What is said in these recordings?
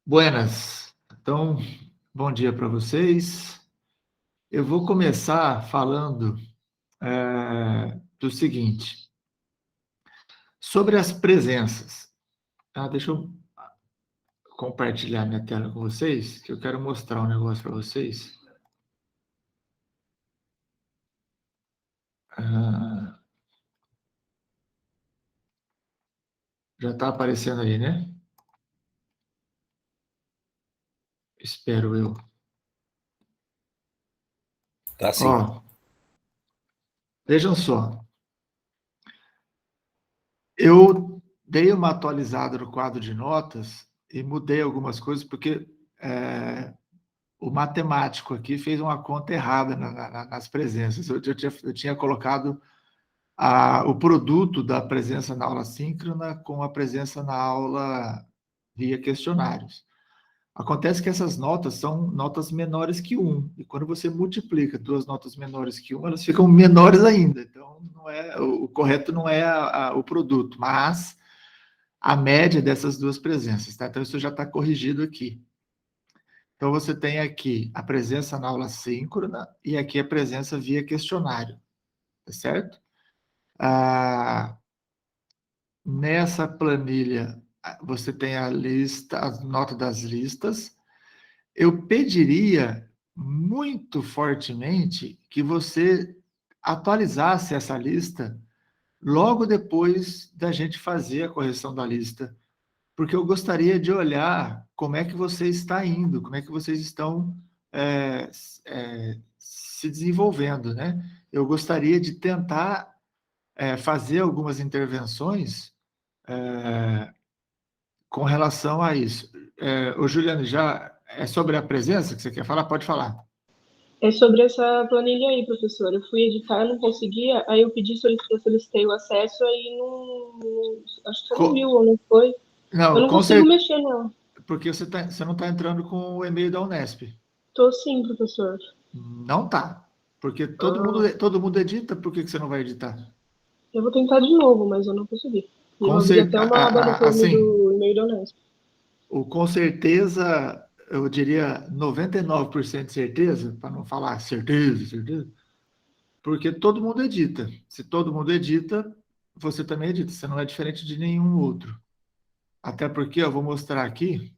Buenas. Então, bom dia para vocês. Eu vou começar falando do seguinte, sobre as presenças. Deixa eu compartilhar minha tela com vocês, que eu quero mostrar um negócio para vocês. Já está aparecendo aí, né? Espero eu. Tá sim. Ó, vejam só. Eu dei uma atualizada no quadro de notas e mudei algumas coisas, porque o matemático aqui fez uma conta errada nas presenças. Eu tinha colocado o produto da presença na aula síncrona com a presença na aula via questionários. Acontece que essas notas são notas menores que 1, e quando você multiplica duas notas menores que 1, elas ficam menores ainda. Então, o correto não é o produto, mas a média dessas duas presenças. Tá? Então, isso já está corrigido aqui. Então, você tem aqui a presença na aula síncrona e aqui a presença via questionário, tá certo? Nessa planilha, você tem a lista, a nota das listas. Eu pediria muito fortemente que você atualizasse essa lista logo depois da gente fazer a correção da lista, porque eu gostaria de olhar como é que você está indo, como é que vocês estão se desenvolvendo, né? Eu gostaria de tentar fazer algumas intervenções com relação a isso. O Juliano, já é sobre a presença que você quer falar? Pode falar. É sobre essa planilha aí, professor. Eu fui editar, não conseguia, aí eu solicitei o acesso, aí acho que você não viu ou não foi. Eu Não, não consigo mexer, não. Porque você não está entrando com o e-mail da Unesp. Tô sim, professor. Não tá. Porque todo mundo edita, por que você não vai editar? Eu vou tentar de novo, mas eu não consegui. E eu abri até uma aba no Chrome do e-mail da Unesp. Com certeza, eu diria 99% de certeza, para não falar certeza, porque todo mundo edita. Se todo mundo edita, você também edita. Você não é diferente de nenhum outro. Até porque eu vou mostrar aqui.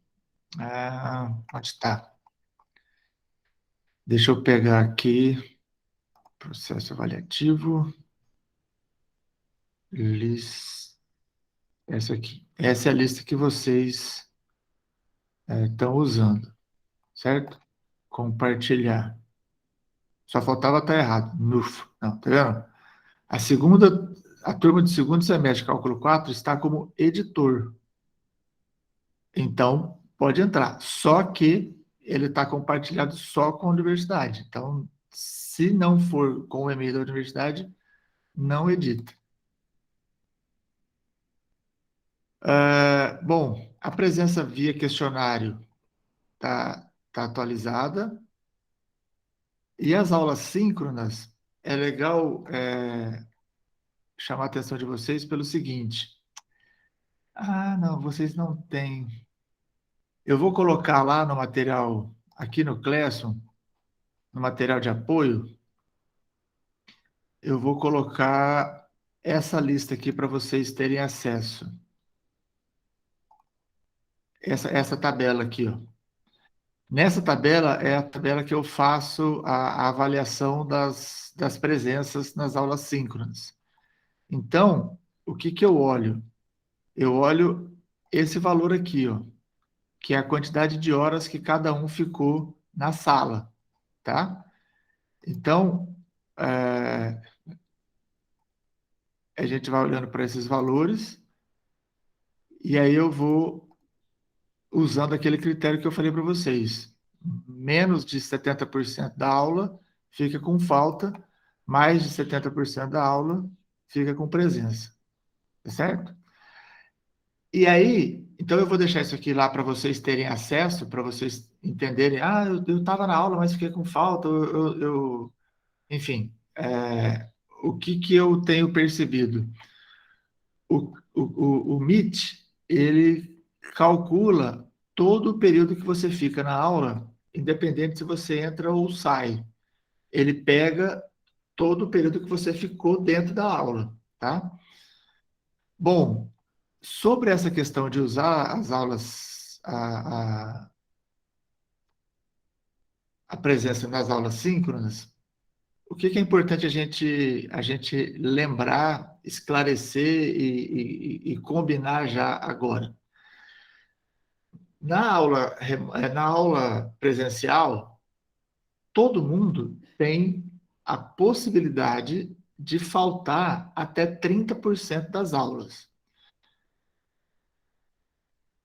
Onde está? Deixa eu pegar aqui. Processo avaliativo. Essa aqui. Essa é a lista que vocês estão usando, certo? Compartilhar. Só faltava estar errado. Nuf. Não, tá vendo? A turma de segundo semestre, cálculo 4, está como editor. Então, pode entrar. Só que ele está compartilhado só com a universidade. Então, se não for com o e-mail da universidade, não edita. Bom, a presença via questionário tá atualizada. E as aulas síncronas, é legal chamar a atenção de vocês pelo seguinte. Não, vocês não têm. Eu vou colocar lá no material, aqui no Classroom, no material de apoio, eu vou colocar essa lista aqui para vocês terem acesso. Essa tabela aqui, ó. Nessa tabela é a tabela que eu faço a avaliação das presenças nas aulas síncronas. Então, o que eu olho? Eu olho esse valor aqui, ó, que é a quantidade de horas que cada um ficou na sala, tá? Então, a gente vai olhando para esses valores e aí eu vou usando aquele critério que eu falei para vocês. Menos de 70% da aula fica com falta, mais de 70% da aula fica com presença, tá certo? E aí, então eu vou deixar isso aqui lá para vocês terem acesso, para vocês entenderem. Eu estava na aula, mas fiquei com falta. Enfim, o que eu tenho percebido? O Meet, ele calcula todo o período que você fica na aula, independente se você entra ou sai. Ele pega todo o período que você ficou dentro da aula, tá? Bom, sobre essa questão de usar as aulas, a presença nas aulas síncronas, o que é importante a gente lembrar, esclarecer e combinar já agora? Na aula presencial, todo mundo tem a possibilidade de faltar até 30% das aulas.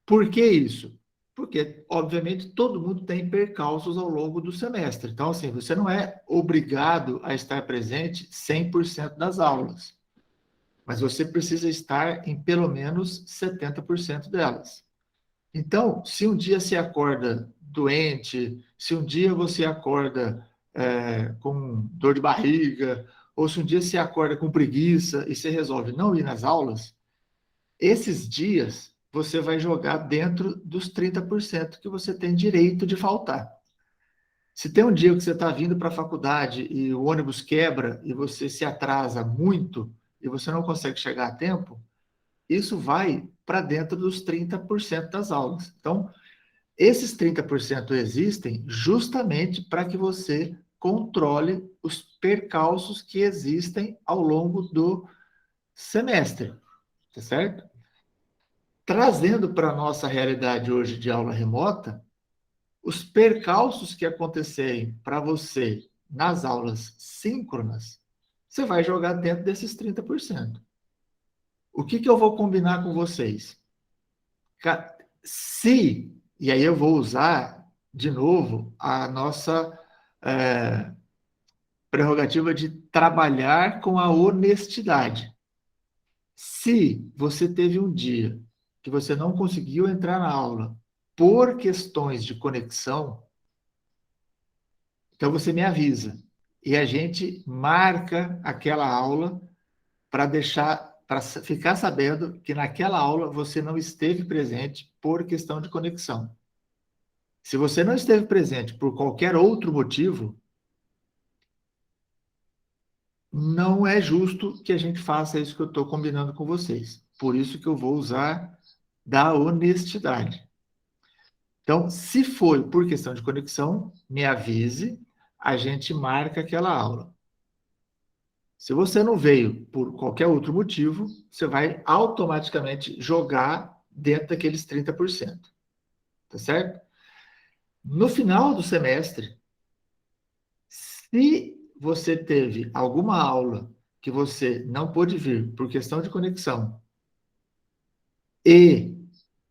Por que isso? Porque, obviamente, todo mundo tem percalços ao longo do semestre. Então, assim, você não é obrigado a estar presente 100% das aulas, mas você precisa estar em pelo menos 70% delas. Então, se um dia você acorda doente, se um dia você acorda com dor de barriga, ou se um dia você acorda com preguiça e você resolve não ir nas aulas, esses dias você vai jogar dentro dos 30% que você tem direito de faltar. Se tem um dia que você está vindo para a faculdade e o ônibus quebra e você se atrasa muito e você não consegue chegar a tempo, isso vai para dentro dos 30% das aulas. Então, esses 30% existem justamente para que você controle os percalços que existem ao longo do semestre, tá certo? Trazendo para a nossa realidade hoje de aula remota, os percalços que acontecerem para você nas aulas síncronas, você vai jogar dentro desses 30%. O que eu vou combinar com vocês? Se, e aí eu vou usar de novo a nossa prerrogativa de trabalhar com a honestidade. Se você teve um dia que você não conseguiu entrar na aula por questões de conexão, então você me avisa e a gente marca aquela aula para ficar sabendo que naquela aula você não esteve presente por questão de conexão. Se você não esteve presente por qualquer outro motivo, não é justo que a gente faça isso que eu estou combinando com vocês. Por isso que eu vou usar da honestidade. Então, se foi por questão de conexão, me avise, a gente marca aquela aula. Se você não veio por qualquer outro motivo, você vai automaticamente jogar dentro daqueles 30%. Tá certo? No final do semestre, se você teve alguma aula que você não pôde vir por questão de conexão e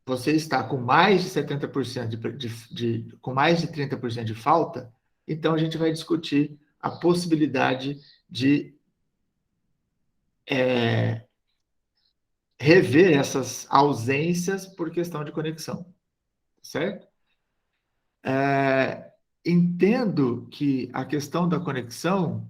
você está com mais de 70% com mais de 30% de falta, então a gente vai discutir a possibilidade de rever essas ausências por questão de conexão, certo? Entendo que a questão da conexão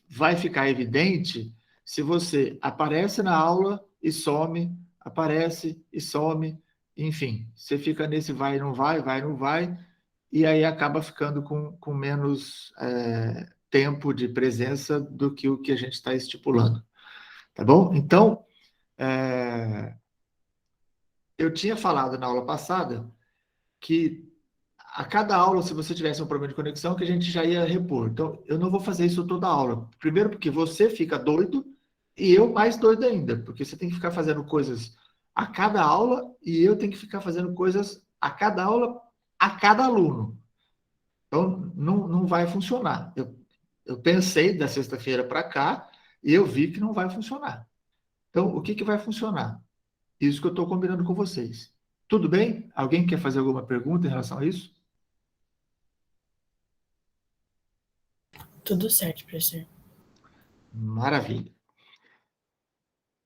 vai ficar evidente se você aparece na aula e some, aparece e some, enfim, você fica nesse vai e não vai, vai e não vai, e aí acaba ficando com menos tempo de presença do que o que a gente está estipulando. Tá bom? Então, eu tinha falado na aula passada que a cada aula, se você tivesse um problema de conexão, que a gente já ia repor. Então, eu não vou fazer isso toda aula. Primeiro, porque você fica doido e eu mais doido ainda, porque você tem que ficar fazendo coisas a cada aula e eu tenho que ficar fazendo coisas a cada aula, a cada aluno. Então, não vai funcionar. Eu pensei da sexta-feira para cá e eu vi que não vai funcionar. Então, o que vai funcionar? Isso que eu estou combinando com vocês. Tudo bem? Alguém quer fazer alguma pergunta em relação a isso? Tudo certo, professor. Maravilha.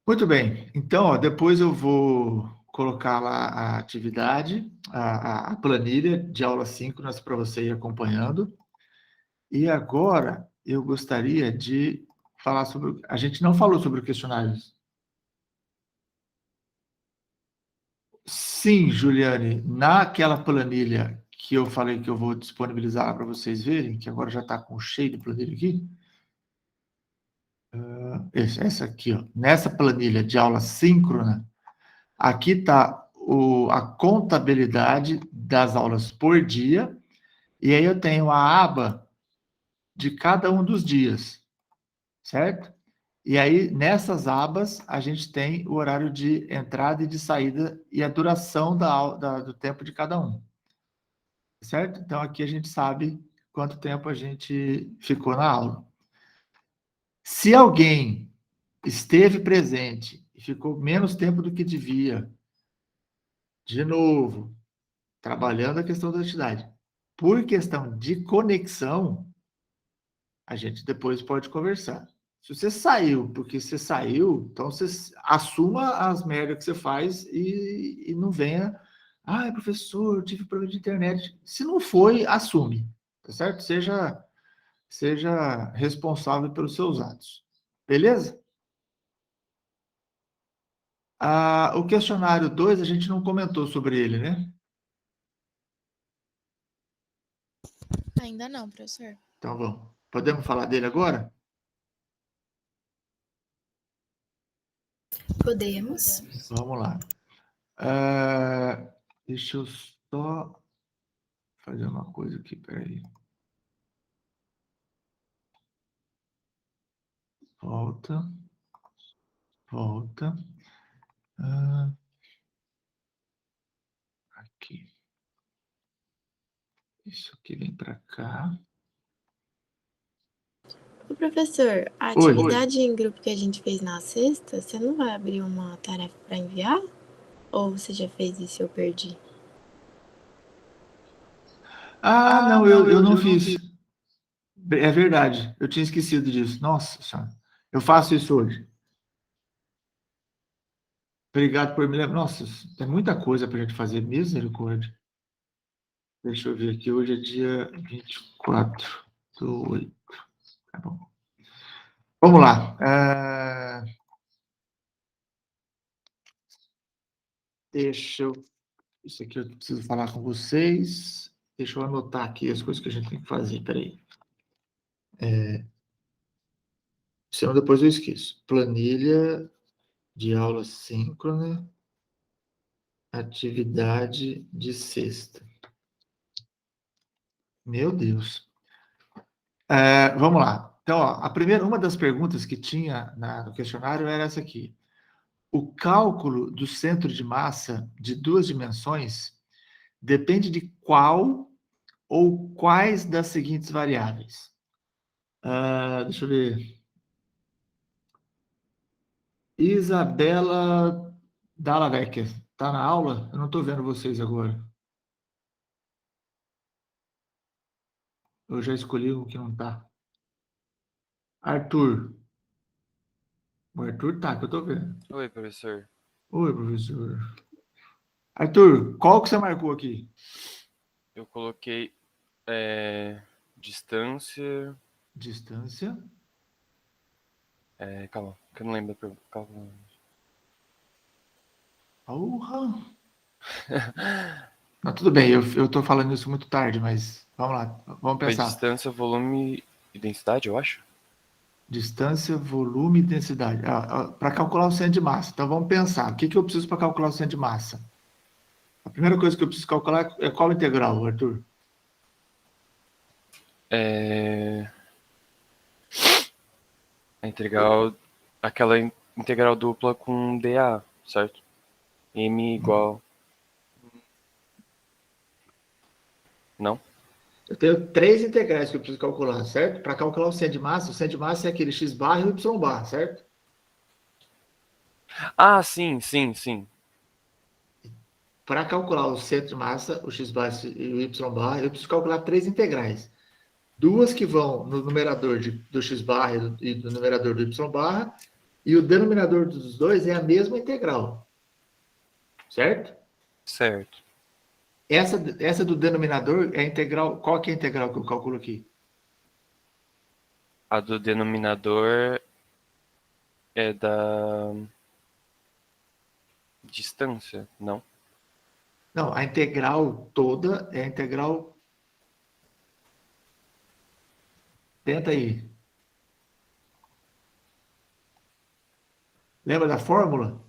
Muito bem. Então, ó, depois eu vou colocar lá a atividade, a planilha de aula síncronas para você ir acompanhando. E agora eu gostaria de falar sobre. A gente não falou sobre o questionário. Sim, Juliane, naquela planilha que eu falei que eu vou disponibilizar para vocês verem, que agora já está com cheio de planilha aqui. Essa aqui, ó. Nessa planilha de aula síncrona, aqui está a contabilidade das aulas por dia, e aí eu tenho a aba de cada um dos dias, certo? E aí, nessas abas, a gente tem o horário de entrada e de saída e a duração do tempo de cada um, certo? Então, aqui a gente sabe quanto tempo a gente ficou na aula. Se alguém esteve presente e ficou menos tempo do que devia, de novo, trabalhando a questão da identidade, por questão de conexão, a gente depois pode conversar. Se você saiu porque você saiu, então você assuma as merdas que você faz e não venha. Ah, professor, tive problema de internet. Se não foi, assume, tá certo? Seja responsável pelos seus atos. Beleza? O questionário 2 a gente não comentou sobre ele, né? Ainda não, professor. Então vamos. Podemos falar dele agora? Podemos. Vamos lá. Deixa eu só fazer uma coisa aqui, peraí. Volta. Volta. Aqui. Isso aqui vem para cá. O professor, a Oi. atividade em grupo que a gente fez na sexta, você não vai abrir uma tarefa para enviar? Ou você já fez isso e eu perdi? Não, eu não fiz. É verdade, eu tinha esquecido disso. Nossa Senhora, eu faço isso hoje. Obrigado por me lembrar. Nossa, tem muita coisa para a gente fazer, misericórdia. Deixa eu ver aqui, hoje é dia 24/8. Tá bom. Vamos lá. Isso aqui eu preciso falar com vocês. Deixa eu anotar aqui as coisas que a gente tem que fazer. Peraí. Senão depois eu esqueço. Planilha de aula síncrona, atividade de sexta. Meu Deus. Vamos lá. Então, ó, uma das perguntas que tinha no questionário era essa aqui. O cálculo do centro de massa de duas dimensões depende de qual ou quais das seguintes variáveis? Deixa eu ver. Isabela Dallavecchia, está na aula? Eu não estou vendo vocês agora. Eu já escolhi o que não está. Arthur. O Arthur tá, que eu tô vendo. Oi, professor. Oi, professor. Arthur, qual que você marcou aqui? Eu coloquei distância. Distância. Calma, que eu não lembro. Calma. Porra! Não, tudo bem, eu tô falando isso muito tarde, mas vamos lá, vamos Foi pensar. distância, volume e densidade, eu acho. Distância, volume e densidade. Para calcular o centro de massa. Então vamos pensar. O que eu preciso para calcular o centro de massa? A primeira coisa que eu preciso calcular é qual integral, Arthur? A integral, aquela integral dupla com dA, certo? M igual. Não? Eu tenho três integrais que eu preciso calcular, certo? Para calcular o centro de massa é aquele x barra e y barra, certo? Ah, sim. Para calcular o centro de massa, o x barra e o y barra, eu preciso calcular três integrais. Duas que vão no numerador do x barra e do numerador do y barra, e o denominador dos dois é a mesma integral. Certo? Certo. Essa do denominador é a integral. Qual que é a integral que eu calculo aqui? A do denominador é da distância, não? Não, a integral toda é a integral. Tenta aí. Lembra da fórmula?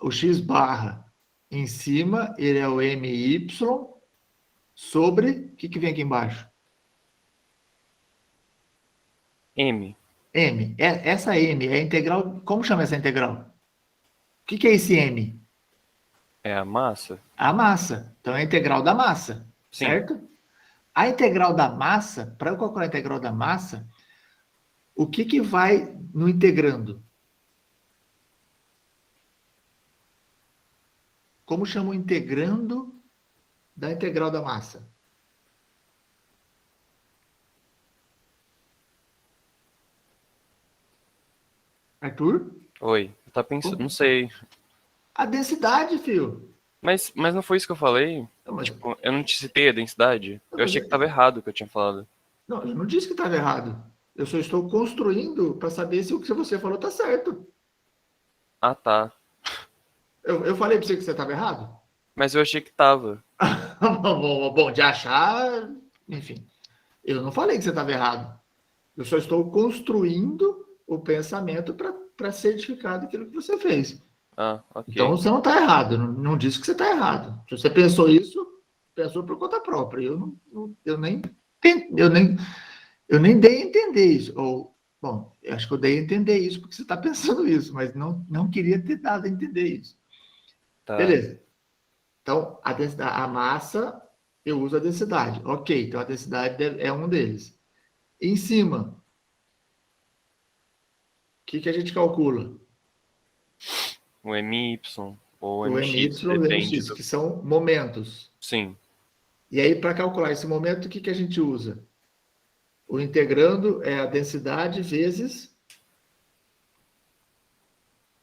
O x barra em cima, ele é o my sobre. O que vem aqui embaixo? M. M. Essa M é a integral. Como chama essa integral? O que é esse M? É a massa? A massa. Então é a integral da massa, Sim. certo? A integral da massa, para eu calcular a integral da massa, o que vai no integrando? Como chama o integrando da integral da massa? Arthur? Oi. Eu tava pensando, não sei. A densidade, filho. Mas não foi isso que eu falei? Não, mas, Tipo, eu não te citei a densidade? Não, Eu mas achei que tava errado o que eu tinha falado. não, eu não disse que estava errado. Eu só estou construindo para saber se o que você falou está certo. Ah, tá. Eu falei para você que você estava errado? Mas eu achei que tava. Bom, de achar, enfim. Eu não falei que você estava errado. Eu só estou construindo o pensamento para certificar daquilo que você fez. Ah, ok. Então você não está errado. Não disse que você está errado. Se você pensou isso, pensou por conta própria. Eu nem dei a entender isso. Ou, bom, eu acho que eu dei a entender isso porque você está pensando isso, mas não queria ter dado a entender isso. Tá. Beleza. Então, a massa, eu uso a densidade. Ok, então a densidade é um deles. Em cima, o que a gente calcula? O MY ou O MY MX, e o depende MX, do... que são momentos. Sim. E aí, para calcular esse momento, o que a gente usa? O integrando é a densidade vezes...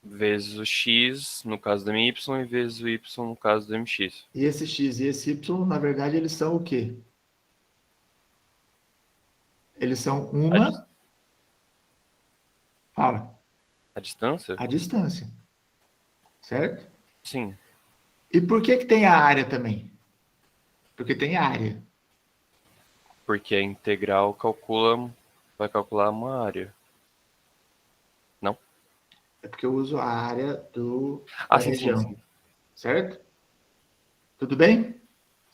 Vezes o X, no caso do MY, e vezes o Y, no caso do MX. E esse X e esse Y, na verdade, eles são o quê? Eles são uma... Fala. A distância? A distância. Certo? Sim. E por que tem a área também? Porque tem área. Porque a integral vai calcular uma área. Não? É porque eu uso a área Ah, da sim, região. sim. Certo? Tudo bem?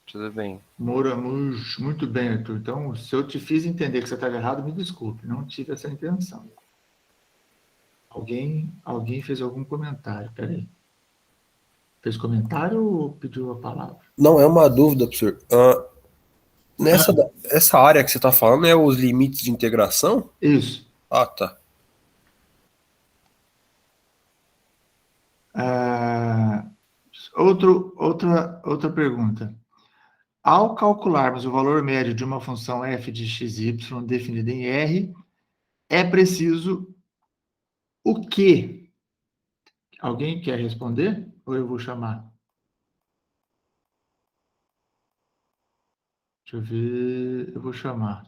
Tudo bem. Moramos muito bem, Arthur. Então, se eu te fiz entender que você estava errado, me desculpe. Não tive essa intenção. Alguém fez algum comentário? Peraí. Fez comentário ou pediu a palavra? Não, é uma dúvida, professor. Essa área que você está falando é os limites de integração? Isso. Ah, tá. Outra pergunta. Ao calcularmos o valor médio de uma função f de xy definida em R, é preciso o quê? Alguém quer responder? Ou eu vou chamar? Deixa eu ver. Eu vou chamar.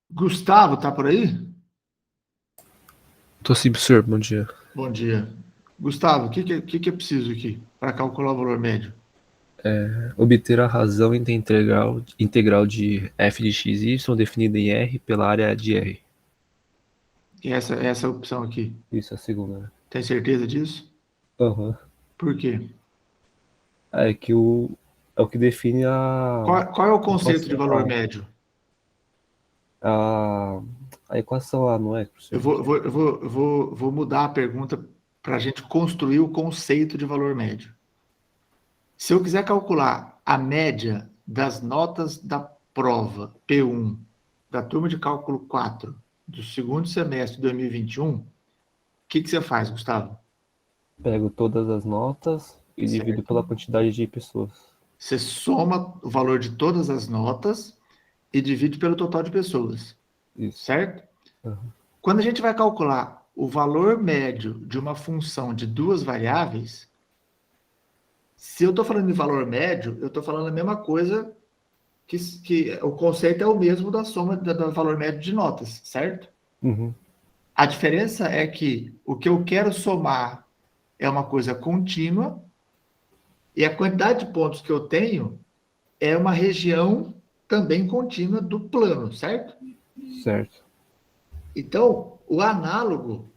Gustavo, tá por aí? Tô sim, professor. Bom dia. Bom dia. Gustavo, o que é preciso aqui para calcular o valor médio? Obter a razão entre a integral de f de x e y definida em R pela área de R. Essa opção aqui. Isso, a segunda, né? Tem certeza disso? Aham. Por quê? É que é o que define Qual é o conceito de valor médio? a equação lá, não é, professor? Eu vou mudar a pergunta para a gente construir o conceito de valor médio. Se eu quiser calcular a média das notas da prova P1 da turma de cálculo 4 do segundo semestre de 2021, o que você faz, Gustavo? Pego todas as notas e divido pela quantidade de pessoas. Você soma o valor de todas as notas e divide pelo total de pessoas. Isso. Certo? Uhum. Quando a gente vai calcular o valor médio de uma função de duas variáveis, se eu estou falando de valor médio, eu estou falando a mesma coisa que o conceito é o mesmo da soma do valor médio de notas, certo? Uhum. A diferença é que o que eu quero somar é uma coisa contínua e a quantidade de pontos que eu tenho é uma região também contínua do plano, certo? Certo. Então, o análogo,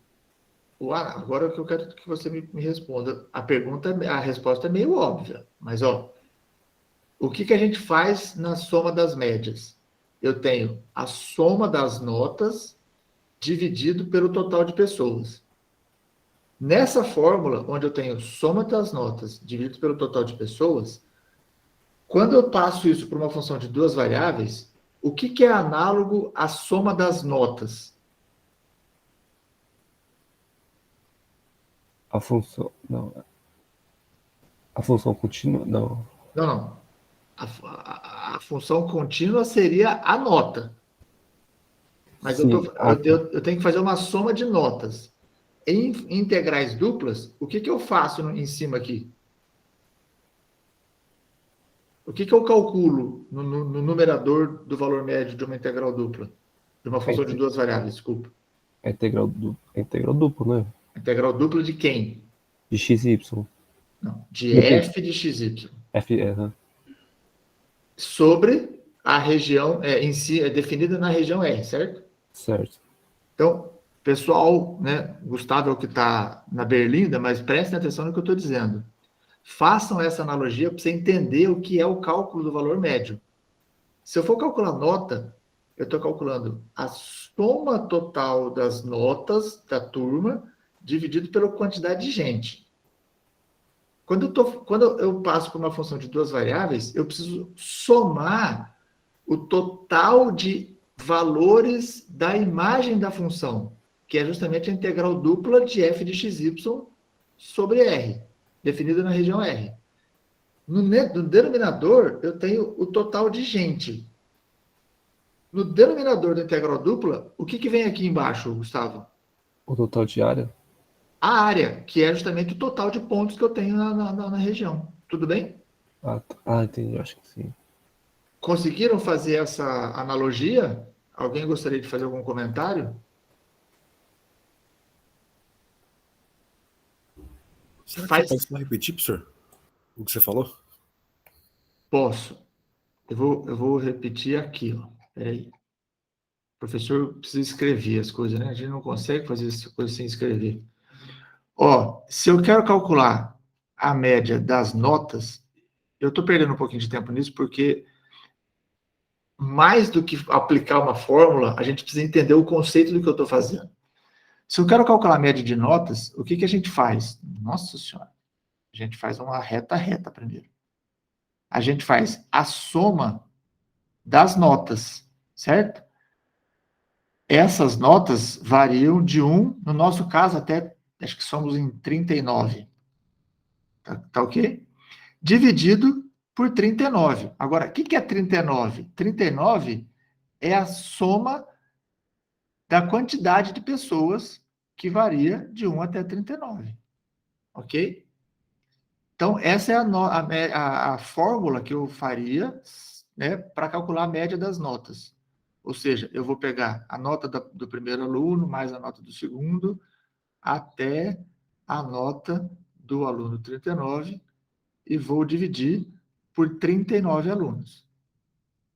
agora o que eu quero que você me responda, a resposta é meio óbvia, mas ó, o que a gente faz na soma das médias? Eu tenho a soma das notas dividido pelo total de pessoas. Nessa fórmula, onde eu tenho soma das notas dividido pelo total de pessoas, quando eu passo isso para uma função de duas variáveis, o que é análogo à soma das notas? A função. Não. A função contínua. Não. Não. A função contínua seria a nota. Mas Sim. eu tenho que fazer uma soma de notas. Em integrais duplas, o que eu faço em cima aqui? O que eu calculo no numerador do valor médio de uma integral dupla? De uma função de duas variáveis, desculpa. É integral duplo, né? Integral dupla de quem? De x e y. Não, de f de xy. F. Sobre a região, em si, é definida na região R, certo? Certo. Então, pessoal, né, Gustavo é o que está na berlinda, mas prestem atenção no que eu estou dizendo. Façam essa analogia para você entender o que é o cálculo do valor médio. Se eu for calcular nota, eu estou calculando a soma total das notas da turma dividido pela quantidade de gente. Quando eu passo por uma função de duas variáveis, eu preciso somar o total de valores da imagem da função, que é justamente a integral dupla de f de xy sobre R, definida na região R. No denominador, eu tenho o total de gente. No denominador da integral dupla, o que vem aqui embaixo, Gustavo? O total de área? A área, que é justamente o total de pontos que eu tenho na região. Tudo bem? Entendi, acho que sim. Conseguiram fazer essa analogia? Alguém gostaria de fazer algum comentário? Será que você pode repetir, professor, o que você falou? Posso. Eu vou repetir aqui. Ó. Peraí. O professor precisa escrever as coisas, né? A gente não consegue fazer essa coisa sem escrever. Ó, se eu quero calcular a média das notas, eu estou perdendo um pouquinho de tempo nisso, porque mais do que aplicar uma fórmula, a gente precisa entender o conceito do que eu estou fazendo. Se eu quero calcular a média de notas, o que a gente faz? Nossa Senhora, a gente faz uma reta primeiro. A gente faz a soma das notas, certo? Essas notas variam de 1, no nosso caso até, acho que somos em 39. Tá ok? Dividido por 39. Agora, o que é 39? 39 é a soma da quantidade de pessoas que varia de 1 até 39. Ok? Então, essa é a fórmula que eu faria, né, para calcular a média das notas. Ou seja, eu vou pegar a nota do primeiro aluno, mais a nota do segundo, até a nota do aluno 39, e vou dividir por 39 alunos.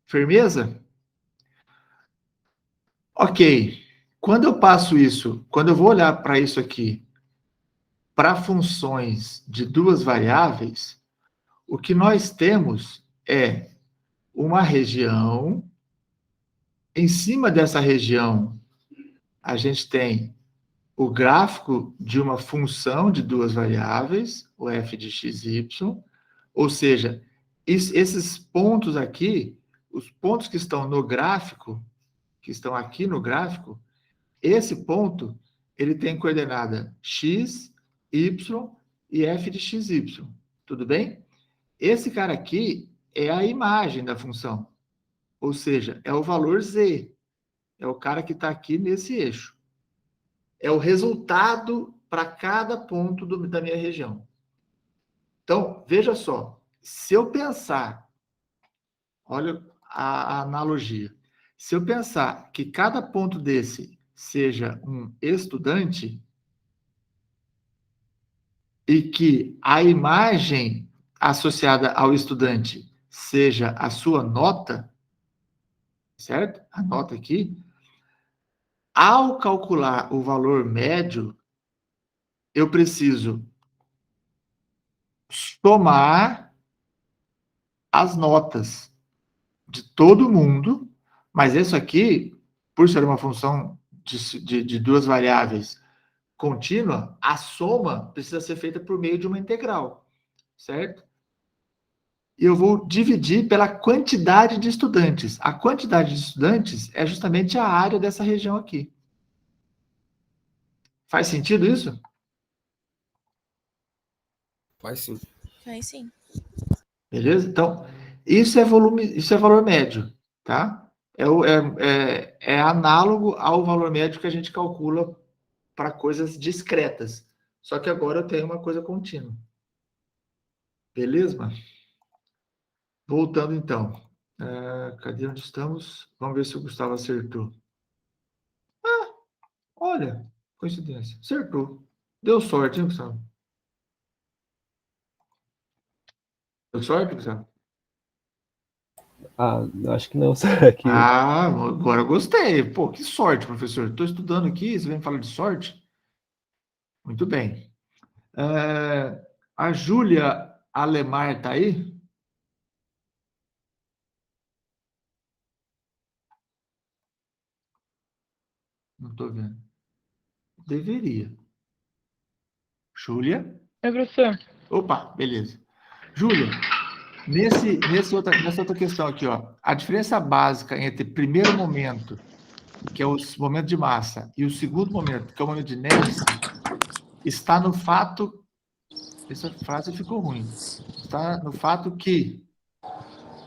Firmeza? Ok. Quando eu passo isso, quando eu vou olhar para isso aqui, para funções de duas variáveis, o que nós temos é uma região. Em cima dessa região, a gente tem o gráfico de uma função de duas variáveis, o f de xy, ou seja, esses pontos aqui, os pontos que estão no gráfico, que estão aqui no gráfico, esse ponto, ele tem coordenada x, y e f de xy. Tudo bem? Esse cara aqui é a imagem da função, ou seja, é o valor z. É o cara que está aqui nesse eixo. É o resultado para cada ponto da minha região. Então, veja só. Se eu pensar, olha a analogia. Se eu pensar que cada ponto desse seja um estudante, e que a imagem associada ao estudante seja a sua nota, certo? A nota aqui. Ao calcular o valor médio, eu preciso somar as notas de todo mundo, mas isso aqui, por ser uma função de duas variáveis contínua, a soma precisa ser feita por meio de uma integral, certo? E eu vou dividir pela quantidade de estudantes. A quantidade de estudantes é justamente a área dessa região aqui. Faz sentido isso? Faz sim. Faz sim. Beleza? Então, isso é volume, isso é valor médio, tá? É análogo ao valor médio que a gente calcula para coisas discretas. Só que agora eu tenho uma coisa contínua. Beleza? Voltando então. Cadê onde estamos? Vamos ver se o Gustavo acertou. Olha, coincidência. Acertou. Deu sorte, hein, Gustavo? Deu sorte, Gustavo? Ah, acho que não. Será que. Agora eu gostei. Pô, que sorte, professor. Estou estudando aqui, você vem falar de sorte? Muito bem. A Júlia Alemar está aí? Não estou vendo. Deveria. Júlia? É, professor. Opa, beleza. Júlia, nessa outra questão aqui, ó, a diferença básica entre primeiro momento, que é o momento de massa, e o segundo momento, que é o momento de inércia, está no fato... Essa frase ficou ruim. Está no fato que...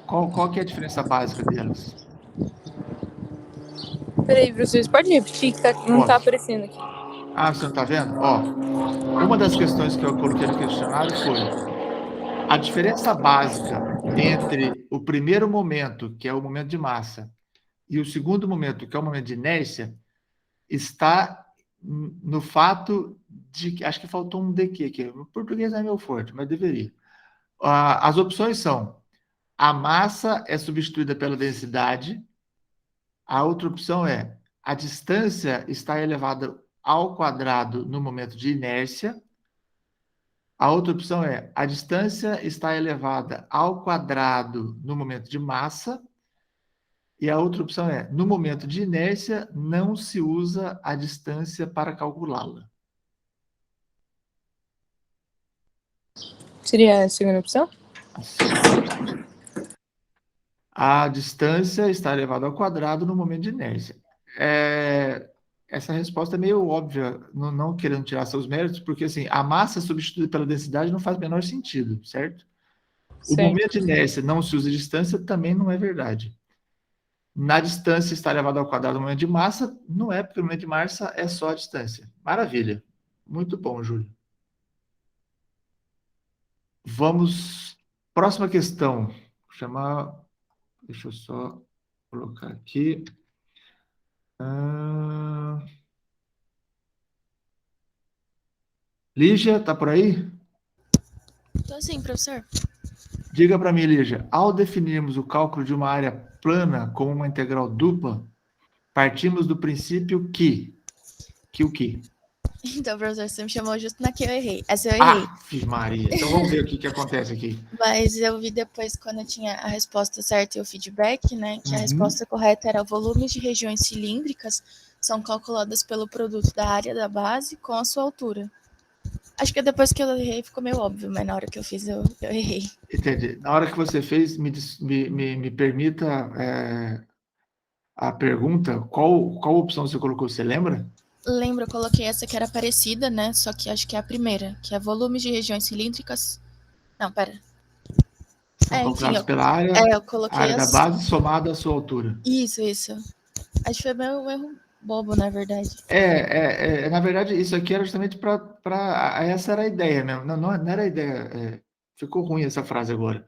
Qual que é a diferença básica delas? Peraí, professor, você pode repetir que não está aparecendo aqui. Você não está vendo? Ó, uma das questões que eu coloquei no questionário foi a diferença básica entre o primeiro momento, que é o momento de massa, e o segundo momento, que é o momento de inércia, está no fato de que... Acho que faltou um DQ aqui. O português não é meu forte, mas deveria. As opções são: a massa é substituída pela densidade. A outra opção é: a distância está elevada ao quadrado no momento de inércia. A outra opção é: a distância está elevada ao quadrado no momento de massa. E a outra opção é: no momento de inércia, não se usa a distância para calculá-la. Seria a segunda opção? A distância está elevada ao quadrado no momento de inércia. Essa resposta é meio óbvia, não querendo tirar seus méritos, porque assim, a massa substituída pela densidade não faz o menor sentido, certo? O momento de inércia não se usa distância também não é verdade. Na distância está elevado ao quadrado no momento de massa, não é, porque o momento de massa é só a distância. Maravilha. Muito bom, Júlio. Vamos... Próxima questão. Vou chamar... Deixa eu só colocar aqui. Lígia, tá por aí? Tô sim, professor. Diga para mim, Lígia, ao definirmos o cálculo de uma área plana como uma integral dupla, partimos do princípio que o quê? Então, professor, você me chamou justo na que eu errei. Essa eu errei. Maria. Então vamos ver o que acontece aqui. Mas eu vi depois, quando eu tinha a resposta certa e o feedback, né, que a resposta correta era: volumes de regiões cilíndricas são calculadas pelo produto da área da base com a sua altura. Acho que depois que eu errei ficou meio óbvio, mas na hora que eu fiz eu errei. Entendi. Na hora que você fez, me permita a pergunta, qual opção você colocou, você lembra? Lembro, eu coloquei essa que era parecida, né? Só que acho que é a primeira, que é volumes de regiões cilíndricas. Não, pera. Calculados pela área, eu coloquei a área da base somada à sua altura. Isso. Acho que foi meio um erro bobo, na verdade. Na verdade, isso aqui era justamente para... Essa era a ideia mesmo. Não era a ideia. Ficou ruim essa frase agora.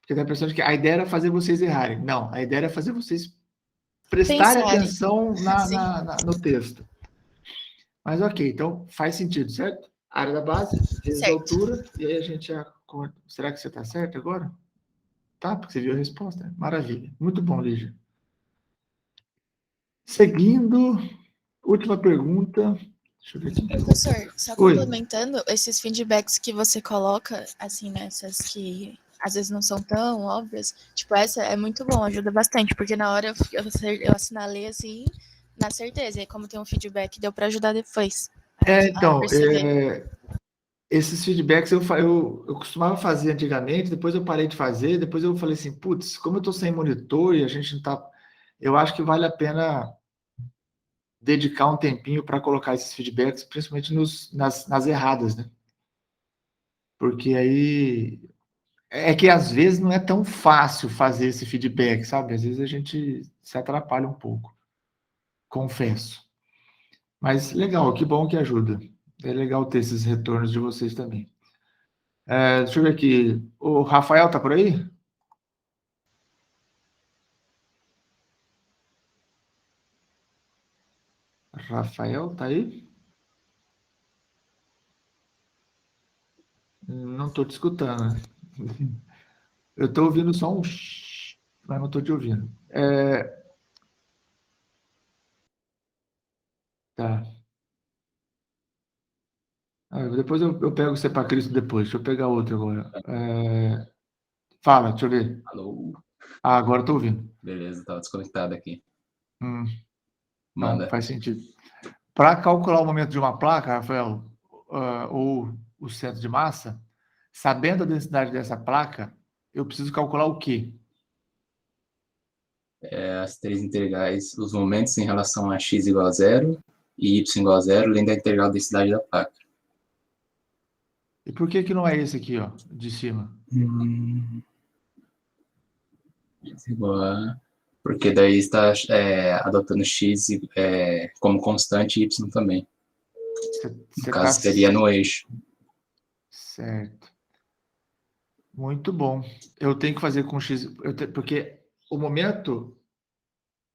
Porque dá a impressão de que a ideia era fazer vocês errarem. Não, a ideia era fazer vocês prestarem atenção no texto. Mas ok, então faz sentido, certo? área da base, vezes a Certo. altura, e aí a gente acorda. Será que você está certo agora? Tá, porque você viu a resposta. Né? Maravilha. Muito bom, Lígia. Seguindo, última pergunta. Deixa eu ver aqui. Professor, só Oi. complementando, esses feedbacks que você coloca, assim, nessas que às vezes não são tão óbvias, tipo, essa é muito bom, ajuda bastante, porque na hora eu assinalei assim, na certeza, e como tem um feedback, deu para ajudar depois. Então, perceber. esses feedbacks eu costumava fazer antigamente, depois eu parei de fazer, depois eu falei assim, putz, como eu estou sem monitor e a gente não está... Eu acho que vale a pena dedicar um tempinho para colocar esses feedbacks, principalmente nas erradas, né? Porque aí... É que às vezes não é tão fácil fazer esse feedback, sabe? Às vezes a gente se atrapalha um pouco, confesso. Mas legal, que bom que ajuda. É legal ter esses retornos de vocês também. Deixa eu ver aqui. O Rafael tá por aí? Rafael, tá aí? Não estou te escutando. Eu estou ouvindo só um shh, mas não estou te ouvindo. Tá. Depois eu pego você para Cristo depois. Deixa eu pegar outro agora. Fala, deixa eu ver. Alô? Agora estou ouvindo. Beleza, estava desconectado aqui. Não, Manda. faz sentido. Para calcular o momento de uma placa, Rafael, ou o centro de massa, sabendo a densidade dessa placa, eu preciso calcular o quê? As três integrais, os momentos em relação a x igual a zero e y igual a zero, além da integral da densidade da placa. E por que não é esse aqui, ó, de cima? X igual a... Porque daí está adotando x como constante e y também. No caso, seria no eixo. Certo. Muito bom. Eu tenho que fazer com x... Porque o momento...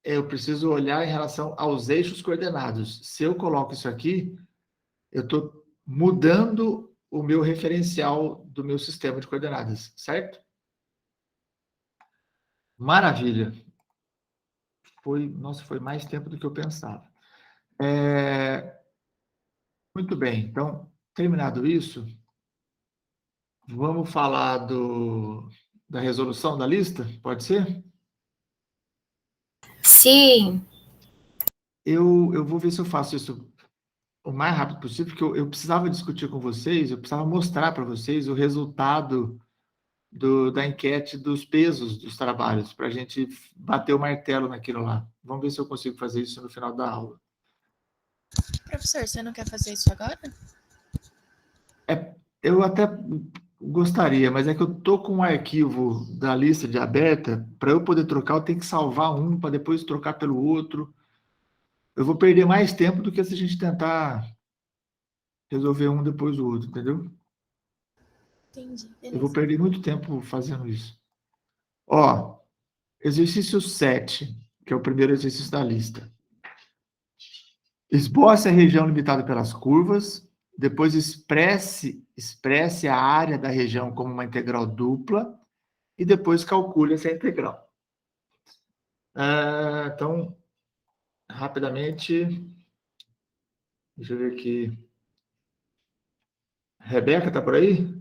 Eu preciso olhar em relação aos eixos coordenados. Se eu coloco isso aqui, eu estou mudando o meu referencial do meu sistema de coordenadas, certo? Maravilha. Nossa, foi mais tempo do que eu pensava. Muito bem. Então, terminado isso, vamos falar da resolução da lista? Pode ser? Sim. Eu vou ver se eu faço isso o mais rápido possível, porque eu precisava discutir com vocês, eu precisava mostrar para vocês o resultado da enquete dos pesos dos trabalhos, para a gente bater o martelo naquilo lá. Vamos ver se eu consigo fazer isso no final da aula. Professor, você não quer fazer isso agora? Eu até gostaria, mas é que eu estou com um arquivo da lista de aberta, para eu poder trocar, eu tenho que salvar um, para depois trocar pelo outro. Eu vou perder mais tempo do que se a gente tentar resolver um depois do outro, entendeu? Entendi. Eu vou perder muito tempo fazendo isso. Ó, exercício 7, que é o primeiro exercício da lista. Esboce a região limitada pelas curvas, depois expresse a área da região como uma integral dupla e depois calcule essa integral. Então, rapidamente, deixa eu ver aqui. Rebeca, tá por aí?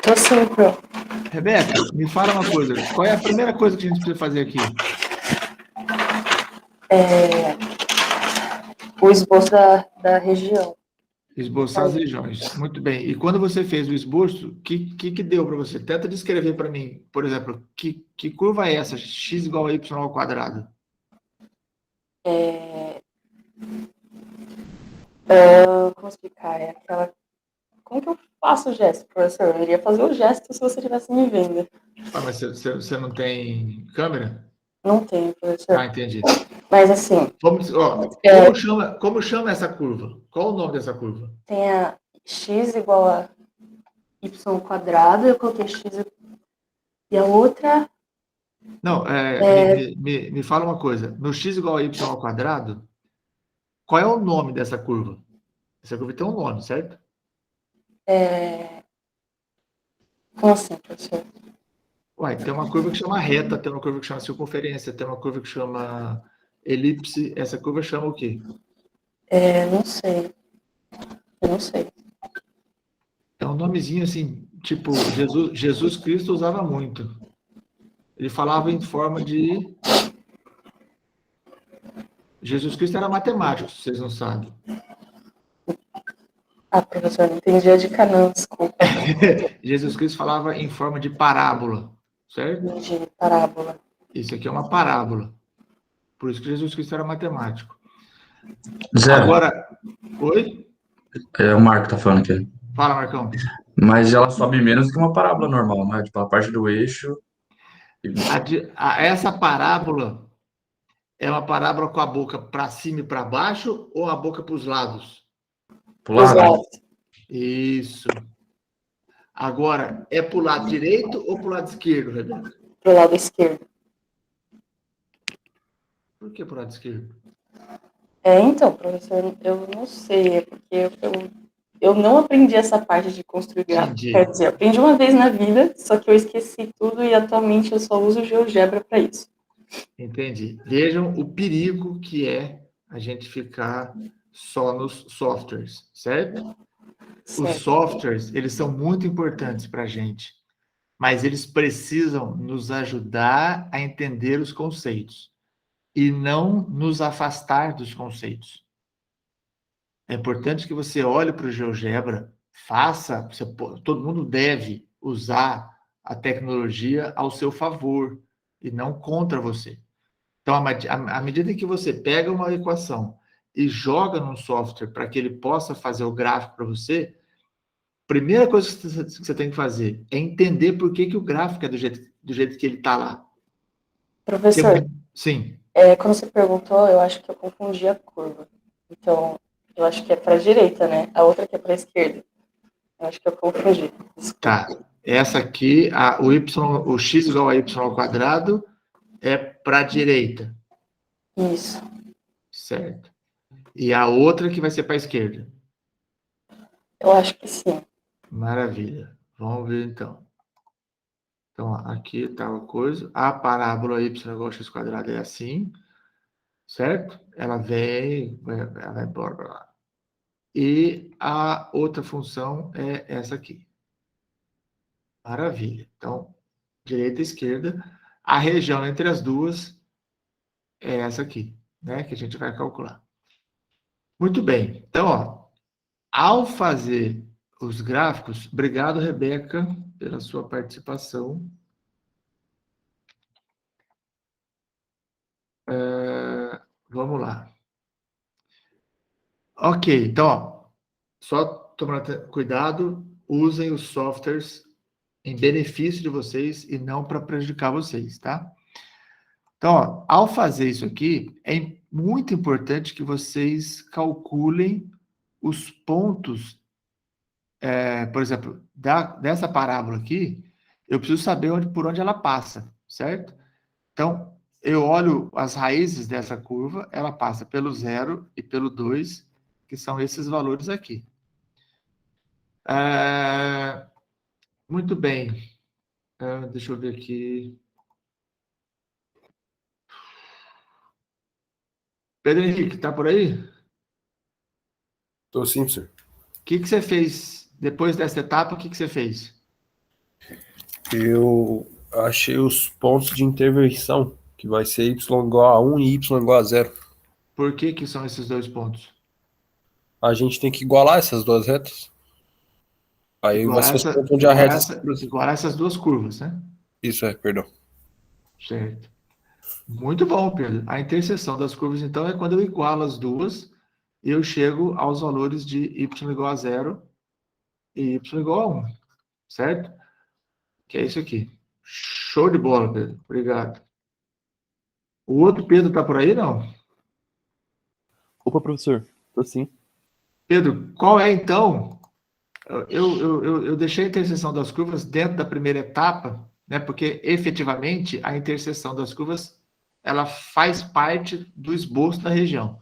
Tô sim, Pro. Rebeca, me fala uma coisa. Qual é a primeira coisa que a gente precisa fazer aqui? O esboço da região. Esboçar as regiões. Muito bem. E quando você fez o esboço, o que deu para você? Tenta descrever para mim, por exemplo, que curva é essa? X igual a y ao quadrado. Como explicar? É aquela... Como que eu faço o gesto, professor? Eu iria fazer o gesto se você estivesse me vendo. Mas você não tem câmera? Não tem, professor. Entendi. Mas assim... Como chama essa curva? Qual o nome dessa curva? Tem a x igual a y quadrado, eu coloquei x e a outra... Não, me fala uma coisa. No x igual a y ao quadrado, qual é o nome dessa curva? Essa curva tem um nome, certo? Como assim, professor? Uai, tem uma curva que chama reta, tem uma curva que chama circunferência, tem uma curva que chama elipse. Essa curva chama o quê? Não sei. Eu não sei. É um nomezinho assim, tipo, Jesus Cristo usava muito. Ele falava em forma de... Jesus Cristo era matemático, se vocês não sabem. Professor, não entendi a dica não, desculpa. Jesus Cristo falava em forma de parábola, certo? Entendi, parábola. Isso aqui é uma parábola. Por isso que Jesus Cristo era matemático. Zé, Agora, oi? é o Marco tá falando aqui. Fala, Marcão. Mas ela sobe menos que uma parábola normal, né? Tipo, a parte do eixo. Essa parábola é uma parábola com a boca para cima e para baixo ou a boca para os lados? Pro lado. Isso. Agora, é para o lado direito ou para o lado esquerdo, Rebeca? Pro lado esquerdo. Por que para o lado esquerdo? Então, professor, eu não sei, é porque eu não aprendi essa parte de construir gráfico. Entendi. Quer dizer, aprendi uma vez na vida, só que eu esqueci tudo e atualmente eu só uso GeoGebra para isso. Entendi. Vejam o perigo que é a gente ficar só nos softwares, certo? Os softwares, eles são muito importantes para a gente, mas eles precisam nos ajudar a entender os conceitos e não nos afastar dos conceitos. É importante que você olhe para o GeoGebra, todo mundo deve usar a tecnologia ao seu favor e não contra você. Então, à medida que você pega uma equação e joga num software para que ele possa fazer o gráfico para você, a primeira coisa que você tem que fazer é entender por que o gráfico é do jeito que ele está lá. Professor, sim. Quando você perguntou, eu acho que eu confundi a curva. Então, eu acho que é para a direita, né? A outra que é para a esquerda. Eu acho que eu confundi. Desculpa. Tá. Essa aqui, o x igual a y ao quadrado, é para a direita. Isso. Certo. E a outra que vai ser para a esquerda. Eu acho que sim. Maravilha. Vamos ver, então. Então, aqui está a coisa. A parábola y igual a x quadrado é assim. Certo? Ela vai embora para lá. E a outra função é essa aqui. Maravilha. Então, direita e esquerda. A região entre as duas é essa aqui, né? Que a gente vai calcular. Muito bem. Então, ó, ao fazer os gráficos, obrigado, Rebeca, pela sua participação. Vamos lá. Ok, então, ó, só tomando cuidado, usem os softwares em benefício de vocês e não para prejudicar vocês, tá? Então, ó, ao fazer isso aqui, é muito importante que vocês calculem os pontos, por exemplo, dessa parábola aqui, eu preciso saber por onde ela passa, certo? Então, eu olho as raízes dessa curva, ela passa pelo 0 e pelo 2, que são esses valores aqui. Muito bem. Deixa eu ver aqui. Pedro Henrique, está por aí? Tô sim, senhor. O que você fez depois dessa etapa? O que você fez? Eu achei os pontos de intervenção, que vai ser y igual a 1 e y igual a 0. Por que são esses dois pontos? A gente tem que igualar essas duas retas. Aí vai ser os pontos onde a reta se aproxima. Igualar essas duas curvas, né? Isso perdão. Certo. Muito bom, Pedro. A interseção das curvas, então, é quando eu igualo as duas e eu chego aos valores de y igual a 0 e y igual a 1, certo? Que é isso aqui. Show de bola, Pedro. Obrigado. O outro Pedro está por aí, não? Opa, professor. Tô sim. Pedro, qual é, então... Eu deixei a interseção das curvas dentro da primeira etapa, né? Porque, efetivamente, a interseção das curvas ela faz parte do esboço da região.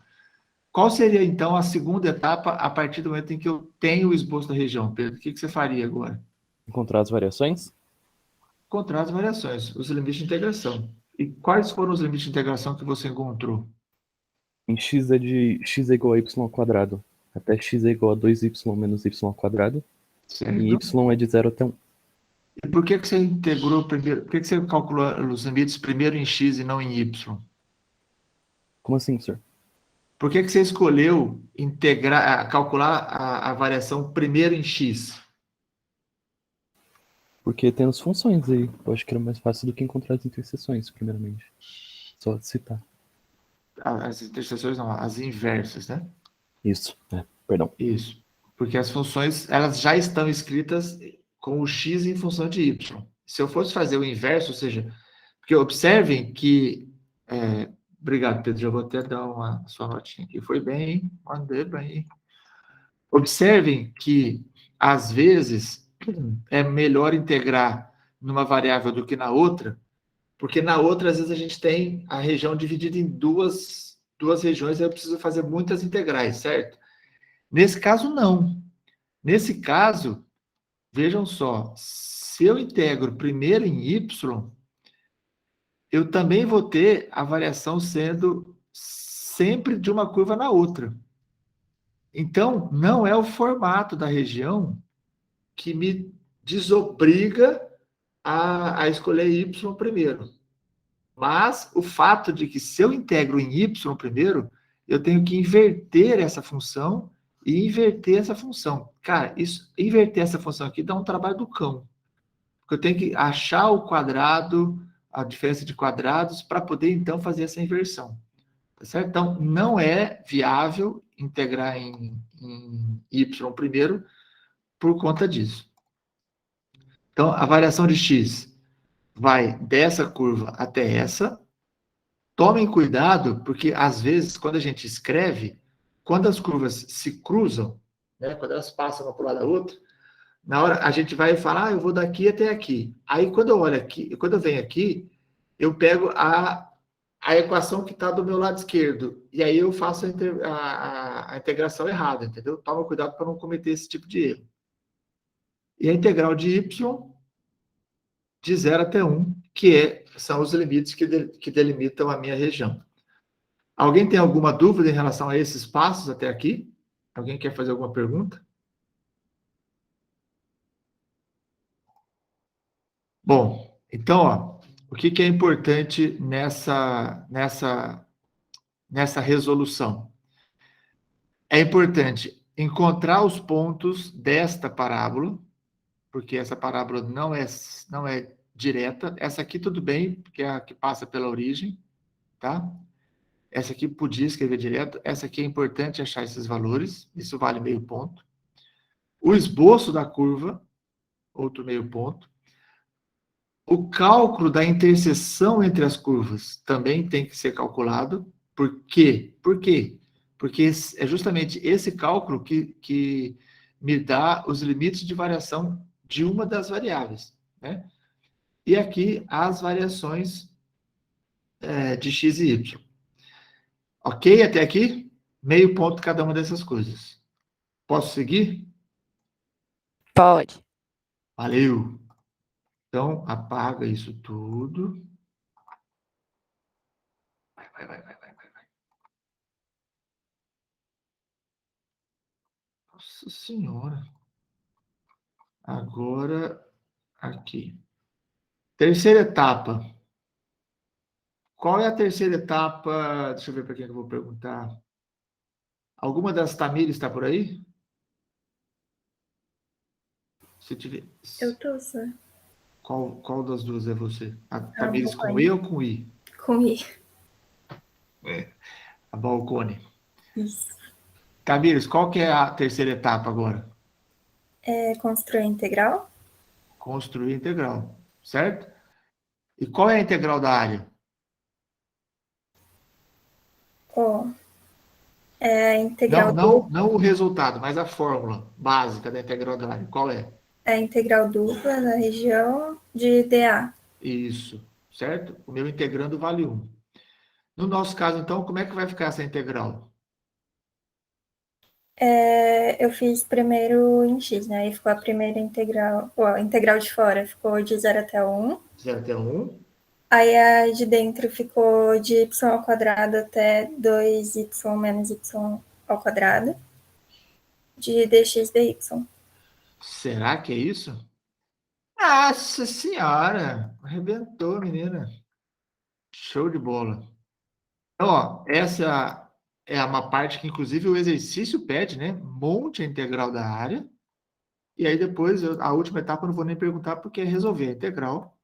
Qual seria, então, a segunda etapa a partir do momento em que eu tenho o esboço da região, Pedro? O que você faria agora? Encontrar as variações? Encontrar as variações, os limites de integração. E quais foram os limites de integração que você encontrou? Em x é igual a y ao quadrado, até x é igual a 2y menos y ao quadrado. Certo. E y é de 0 até 1. E por que você integrou primeiro? Por que você calculou os limites primeiro em x e não em y? Como assim, senhor? Por que você escolheu calcular a variação primeiro em x? Porque temos funções aí. Eu acho que era mais fácil do que encontrar as interseções, primeiramente. Só citar. As interseções não, as inversas, né? Isso, perdão. Isso. Porque as funções, elas já estão escritas com o x em função de y. Se eu fosse fazer o inverso, ou seja, porque observem que... obrigado, Pedro, já vou até dar uma sua notinha aqui. Foi bem, hein? Mandei bem. Observem que, às vezes, é melhor integrar numa variável do que na outra, porque na outra, às vezes, a gente tem a região dividida em duas regiões, aí eu preciso fazer muitas integrais, certo? Nesse caso, não. Nesse caso, vejam só, se eu integro primeiro em y, eu também vou ter a variação sendo sempre de uma curva na outra. Então, não é o formato da região que me desobriga a escolher y primeiro. Mas o fato de que se eu integro em y primeiro, eu tenho que inverter essa função e inverter essa função. Cara, inverter essa função aqui dá um trabalho do cão. Porque eu tenho que achar o quadrado, a diferença de quadrados, para poder, então, fazer essa inversão. Tá certo? Então, não é viável integrar em y primeiro por conta disso. Então, a variação de x vai dessa curva até essa. Tomem cuidado, porque, às vezes, quando a gente escreve, quando as curvas se cruzam, né, quando elas passam uma para o lado da outra, na hora a gente vai falar, eu vou daqui até aqui. Aí, quando eu olho aqui, quando eu venho aqui, eu pego a equação que está do meu lado esquerdo. E aí eu faço a integração errada, entendeu? Toma cuidado para não cometer esse tipo de erro. E a integral de y de 0 até 1, que são os limites que delimitam a minha região. Alguém tem alguma dúvida em relação a esses passos até aqui? Alguém quer fazer alguma pergunta? Bom, então, ó, o que é importante nessa resolução? É importante encontrar os pontos desta parábola, porque essa parábola não é direta. Essa aqui tudo bem, porque é a que passa pela origem, tá? Essa aqui podia escrever direto. Essa aqui é importante achar esses valores, isso vale meio ponto. O esboço da curva, outro meio ponto. O cálculo da interseção entre as curvas também tem que ser calculado. Por quê? Por quê? Porque é justamente esse cálculo que me dá os limites de variação de uma das variáveis, né? E aqui as variações de x e y. Ok até aqui? Meio ponto cada uma dessas coisas. Posso seguir? Pode. Valeu! Então, apaga isso tudo. Vai. Nossa Senhora! Agora, aqui. Terceira etapa. Qual é a terceira etapa? Deixa eu ver para quem eu vou perguntar. Alguma das Tamires está por aí? Se tiver... Eu tô, sir. Qual das duas é você? A Tamires com E ou com I? Com I. A Balcone. Isso. Tamires, qual que é a terceira etapa agora? É construir a integral? Construir a integral, certo? E qual é a integral da área? É a integral não o resultado, mas a fórmula básica da integral da área. Qual é? É a integral dupla da região de dA. Isso, certo? O meu integrando vale 1. No nosso caso, então, como é que vai ficar essa integral? Eu fiz primeiro em x, né? Aí ficou a primeira integral, a integral de fora ficou de 0 até 1. 0 até 1. Aí a de dentro ficou de y ao quadrado até 2y menos y ao quadrado, de dx dy. Será que é isso? Nossa senhora! Arrebentou, menina. Show de bola. Então, ó, essa é uma parte que, inclusive, o exercício pede, né? Monte a integral da área. E aí, depois, a última etapa eu não vou nem perguntar, porque é resolver a integral.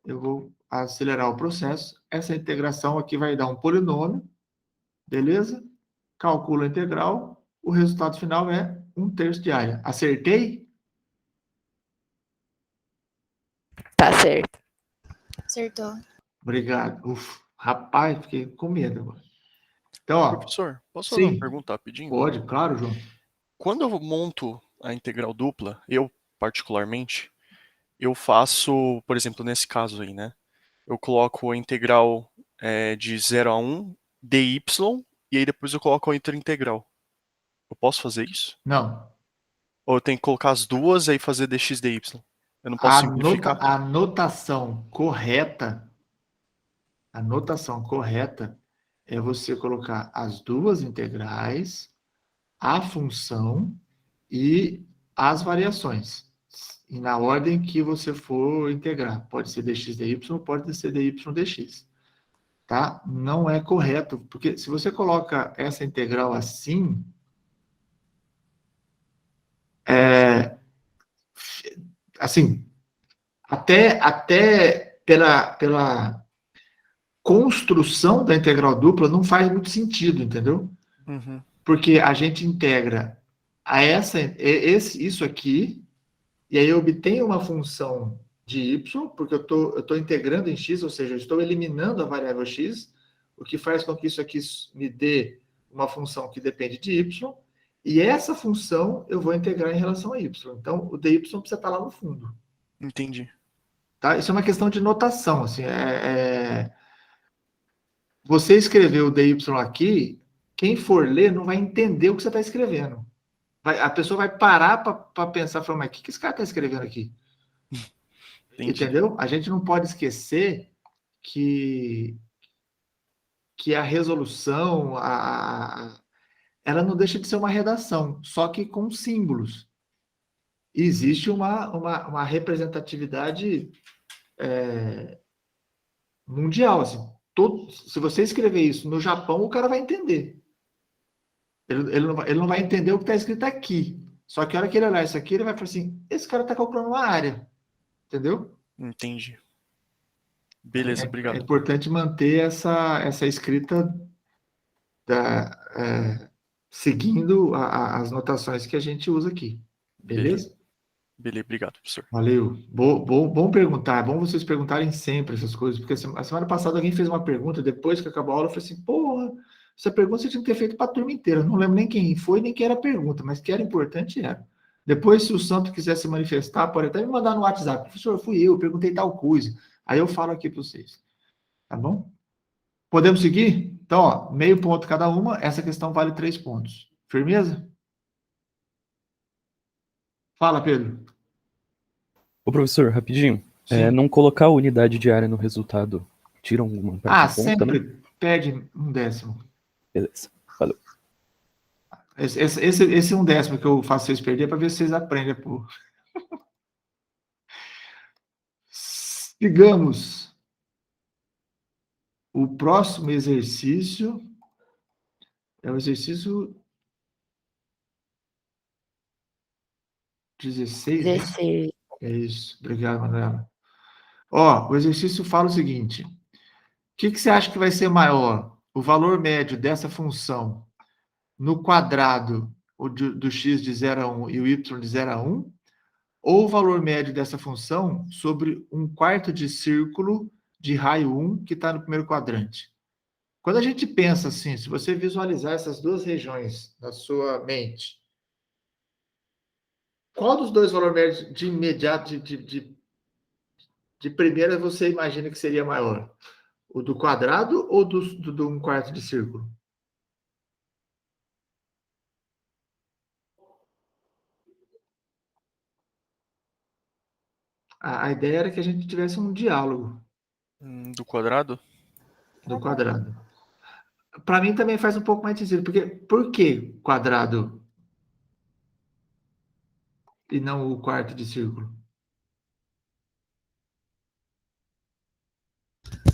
Eu vou acelerar o processo. Essa integração aqui vai dar um polinômio. Beleza? Calcula a integral. O resultado final é 1/3 de área. Acertei? Tá certo. Acertou. Obrigado. Rapaz, fiquei com medo agora. Então, ó. Professor, posso fazer uma Sim, pergunta rapidinho? pode, claro, João. Quando eu monto a integral dupla, eu particularmente, eu faço, por exemplo, nesse caso aí, né? Eu coloco a integral de 0 a 1 dy, e aí depois eu coloco a outra integral. Eu posso fazer isso? Não. Ou eu tenho que colocar as duas e aí fazer dx dy? Eu não posso simplificar? A notação correta é você colocar as duas integrais, a função e as variações. E na ordem que você for integrar. Pode ser dx dy, pode ser dy dx. Tá? Não é correto, porque se você coloca essa integral assim, assim, até pela construção da integral dupla não faz muito sentido, entendeu? Uhum. Porque a gente integra isso aqui, e aí eu obtenho uma função de y, porque eu tô integrando em x, ou seja, eu estou eliminando a variável x, o que faz com que isso aqui me dê uma função que depende de y, e essa função eu vou integrar em relação a y. Então, o dy precisa estar lá no fundo. Entendi. Tá? Isso é uma questão de notação. Assim, você escreveu o dy aqui, quem for ler não vai entender o que você está escrevendo. A pessoa vai parar para pensar, falar, mas o que esse cara está escrevendo aqui? Entendi. Entendeu? A gente não pode esquecer que a resolução, ela não deixa de ser uma redação, só que com símbolos. E existe uma representatividade mundial. Assim, se você escrever isso no Japão, o cara vai entender. Ele não vai entender o que está escrito aqui. Só que a hora que ele olhar isso aqui, ele vai falar assim, esse cara está calculando uma área. Entendeu? Entendi. Beleza, obrigado. É importante manter essa escrita seguindo as notações que a gente usa aqui. Beleza? Beleza, obrigado, professor. Valeu. Bom perguntar. É bom vocês perguntarem sempre essas coisas, porque a semana passada alguém fez uma pergunta, depois que acabou a aula, eu falei assim, porra, essa pergunta você tinha que ter feito para a turma inteira. Eu não lembro nem quem foi, nem quem era a pergunta, mas que era importante era. Depois, se o santo quiser se manifestar, pode até me mandar no WhatsApp. Professor, fui eu perguntei tal coisa. Aí eu falo aqui para vocês. Tá bom? Podemos seguir? Então, ó, meio ponto cada uma. Essa questão vale 3 pontos. Firmeza? Fala, Pedro. Ô, professor, rapidinho. Não colocar a unidade de área no resultado, tira alguma parte da conta, sempre né? perde 1/10. Beleza, valeu. Esse 1/10 que eu faço vocês perder para ver se vocês aprendem. Pô. Sigamos. O próximo exercício é o exercício 16, né? 16. É isso. Obrigado, Manuela. Ó, o exercício fala o seguinte. O que você acha que vai ser maior? O valor médio dessa função no quadrado do x de 0 a 1 e o y de 0 a 1? Ou o valor médio dessa função sobre 1/4 de círculo de raio 1 que está no primeiro quadrante? Quando a gente pensa assim, se você visualizar essas duas regiões na sua mente, qual dos dois valores médios de imediato, de primeira, você imagina que seria maior? O do quadrado ou do 1/4 de círculo? A ideia era que a gente tivesse um diálogo. Do quadrado? Do quadrado. Para mim também faz um pouco mais sentido, porque por que quadrado e não o quarto de círculo?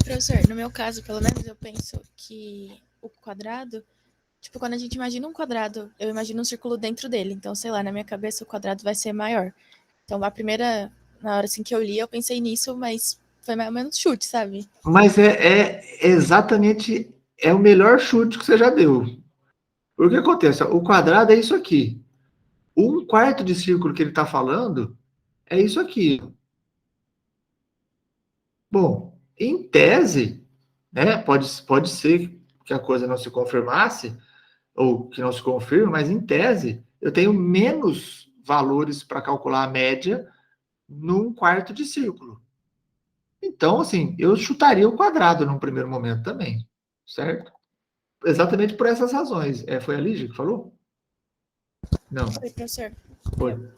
Professor, no meu caso, pelo menos, eu penso que o quadrado, tipo, quando a gente imagina um quadrado, eu imagino um círculo dentro dele. Então, sei lá, na minha cabeça o quadrado vai ser maior. Então, na hora assim que eu li, eu pensei nisso, mas foi mais ou menos chute, sabe? Mas é exatamente o melhor chute que você já deu. O que acontece? O quadrado é isso aqui. Um quarto de círculo que ele está falando é isso aqui. Bom, em tese, né, pode ser que a coisa não se confirmasse, ou que não se confirme, mas em tese, eu tenho menos valores para calcular a média num quarto de círculo. Então, assim, eu chutaria o quadrado num primeiro momento também, certo? Exatamente por essas razões. Foi a Lígia que falou? Não. Foi, professor. Foi.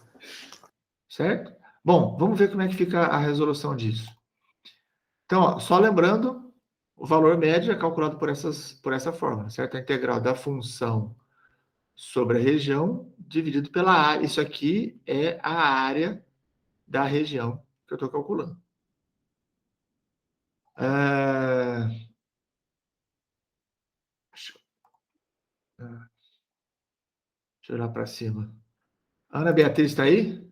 Certo? Bom, vamos ver como é que fica a resolução disso. Então, ó, só lembrando, o valor médio é calculado por essa fórmula, certo? A integral da função sobre a região dividido pela área. Isso aqui é a área da região que eu estou calculando. Deixa eu olhar para cima. Ana Beatriz está aí?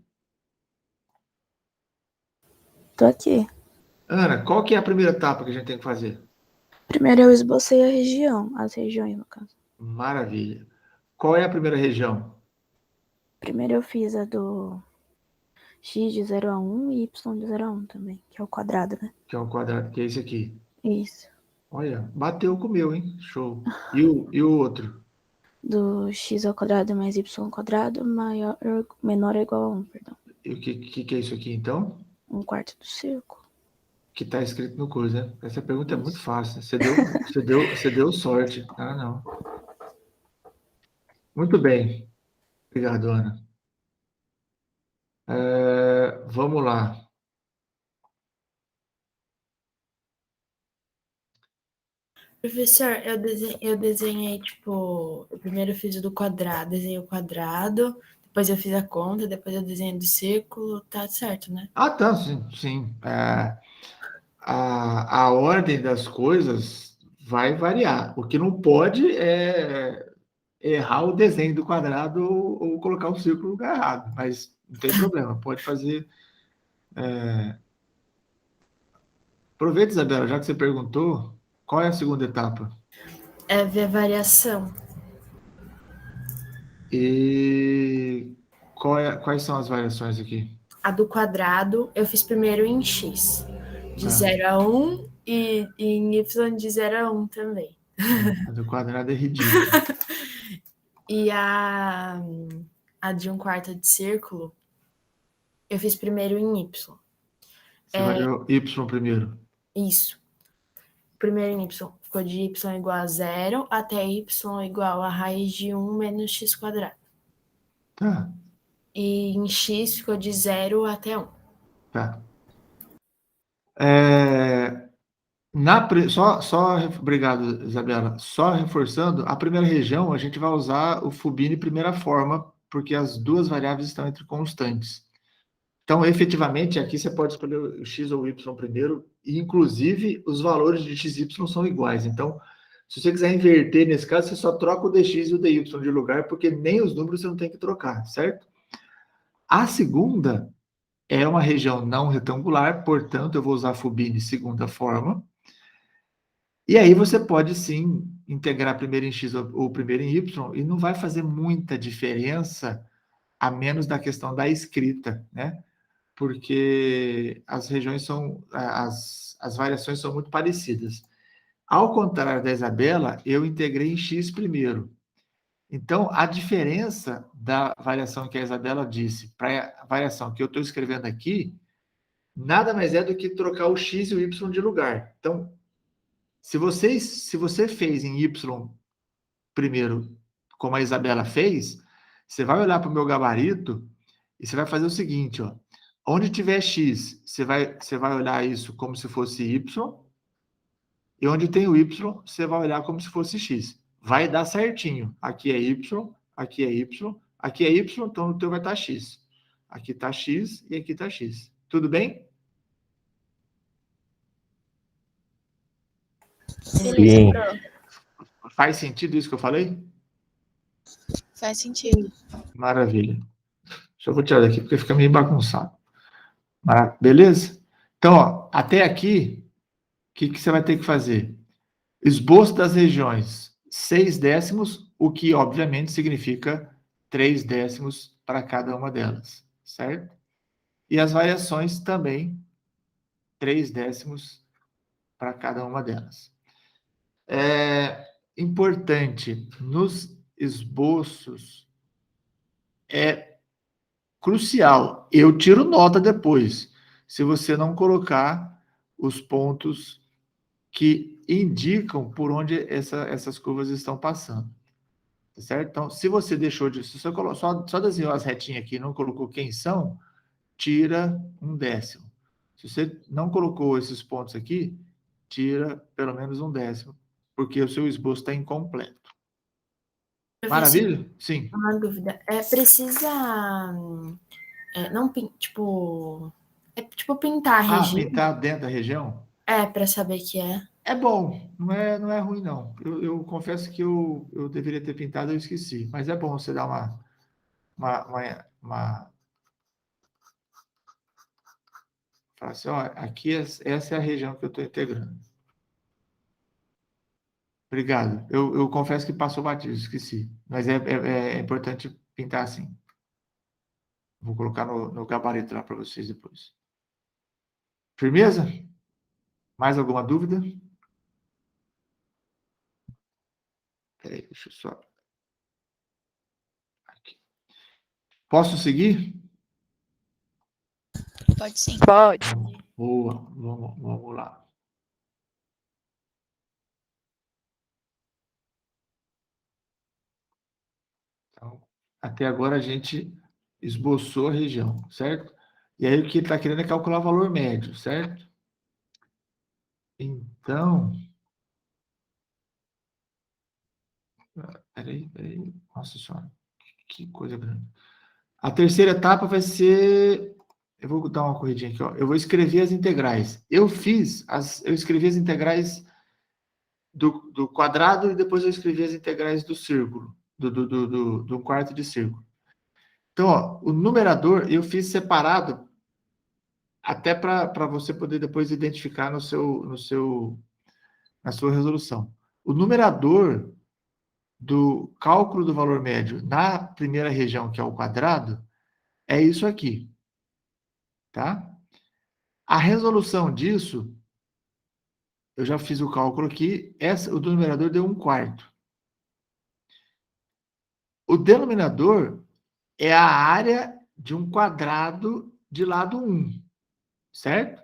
Tô aqui. Ana, qual que é a primeira etapa que a gente tem que fazer? Primeiro eu esbocei a região, as regiões, no caso. Maravilha. Qual é a primeira região? Primeiro eu fiz a do x de 0 a 1 e y de 0 a 1 também, que é o quadrado, né? Que é o quadrado, que é esse aqui. Isso. Olha, bateu com o meu, hein? Show. E o outro? Do x ao quadrado mais y ao quadrado menor ou igual a 1, perdão. E o que é isso aqui, então? Um quarto do círculo. Que está escrito no coisa, né? Essa pergunta é muito fácil. Você deu sorte. Ah, não. Muito bem. Obrigado, Ana. Vamos lá. Professor, eu desenhei, tipo, eu primeiro fiz o do quadrado, desenhei o quadrado, depois eu fiz a conta, depois eu desenhei do círculo, tá certo, né? Ah, tá, sim. A ordem das coisas vai variar. O que não pode é errar o desenho do quadrado ou colocar o círculo no lugar errado, mas não tem problema, pode fazer. Aproveita, Isabela, já que você perguntou, qual é a segunda etapa? É ver a variação. E quais são as variações aqui? A do quadrado eu fiz primeiro em x, de 0 a 1 e em y de 0 a 1 também. A do quadrado é ridículo. E a de um quarto de círculo, eu fiz primeiro em y. Você variou y primeiro. Isso. Primeiro em y ficou de y igual a 0 até y igual a raiz de 1 menos x quadrado. Tá. E em x ficou de 0 até 1. Tá. Obrigado, Isabela. Só reforçando, a primeira região a gente vai usar o Fubini primeira forma, porque as duas variáveis estão entre constantes. Então, efetivamente, aqui você pode escolher o x ou o y primeiro, e inclusive os valores de x e y são iguais. Então, se você quiser inverter nesse caso, você só troca o dx e o dy de lugar, porque nem os números você não tem que trocar, certo? A segunda é uma região não retangular, portanto, eu vou usar Fubini segunda forma. E aí você pode, sim, integrar primeiro em x ou primeiro em y, e não vai fazer muita diferença, a menos da questão da escrita, né? Porque as regiões as variações são muito parecidas. Ao contrário da Isabela, eu integrei em x primeiro. Então, a diferença da variação que a Isabela disse para a variação que eu estou escrevendo aqui, nada mais é do que trocar o x e o y de lugar. Então, se você fez em y primeiro, como a Isabela fez, você vai olhar para o meu gabarito e você vai fazer o seguinte, ó. Onde tiver x, você vai olhar isso como se fosse y, e onde tem o y, você vai olhar como se fosse x. Vai dar certinho. Aqui é y, aqui é y, aqui é y, então no teu vai estar x. Aqui está x e aqui está x. Tudo bem? Sim. Faz sentido isso que eu falei? Faz sentido. Maravilha. Só vou tirar daqui porque fica meio bagunçado. Beleza? Então, ó, até aqui, o que você vai ter que fazer? Esboço das regiões, 6/10, o que obviamente significa 3/10 para cada uma delas, certo? E as variações também, 3/10 para cada uma delas. É importante, nos esboços, é crucial. Eu tiro nota depois, se você não colocar os pontos que indicam por onde essas curvas estão passando. Tá certo? Então, se você deixou de... Se você só desenhou as retinhas aqui e não colocou quem são, tira 1/10. Se você não colocou esses pontos aqui, tira pelo menos 1/10, porque o seu esboço está incompleto. Maravilha? Sim. Uma dúvida. Precisa... não, tipo... pintar a região? Pintar dentro da região? Para saber que é. É bom, não é ruim, não. Eu confesso que eu deveria ter pintado, eu esqueci. Mas é bom você dar uma... Fala assim, ó, aqui essa é a região que eu estou integrando. Obrigado. Eu confesso que passou batido, esqueci. Mas é importante pintar assim. Vou colocar no gabarito lá para vocês depois. Firmeza? Mais alguma dúvida? Peraí, deixa eu só... Aqui. Posso seguir? Pode sim. Pode. Boa, vamos lá. Então, até agora a gente esboçou a região, certo? E aí o que ele está querendo é calcular o valor médio, certo? Então... Peraí. Nossa Senhora, que coisa grande. A terceira etapa vai ser... Eu vou dar uma corridinha aqui, ó. Eu vou escrever as integrais. Eu escrevi as integrais do quadrado e depois eu escrevi as integrais do círculo, do quarto de círculo. Então, ó, o numerador eu fiz separado até para você poder depois identificar na sua resolução. O numerador do cálculo do valor médio na primeira região, que é o quadrado, é isso aqui. Tá? A resolução disso, eu já fiz o cálculo aqui, o do numerador deu 1/4. O denominador é a área de um quadrado de lado 1, certo?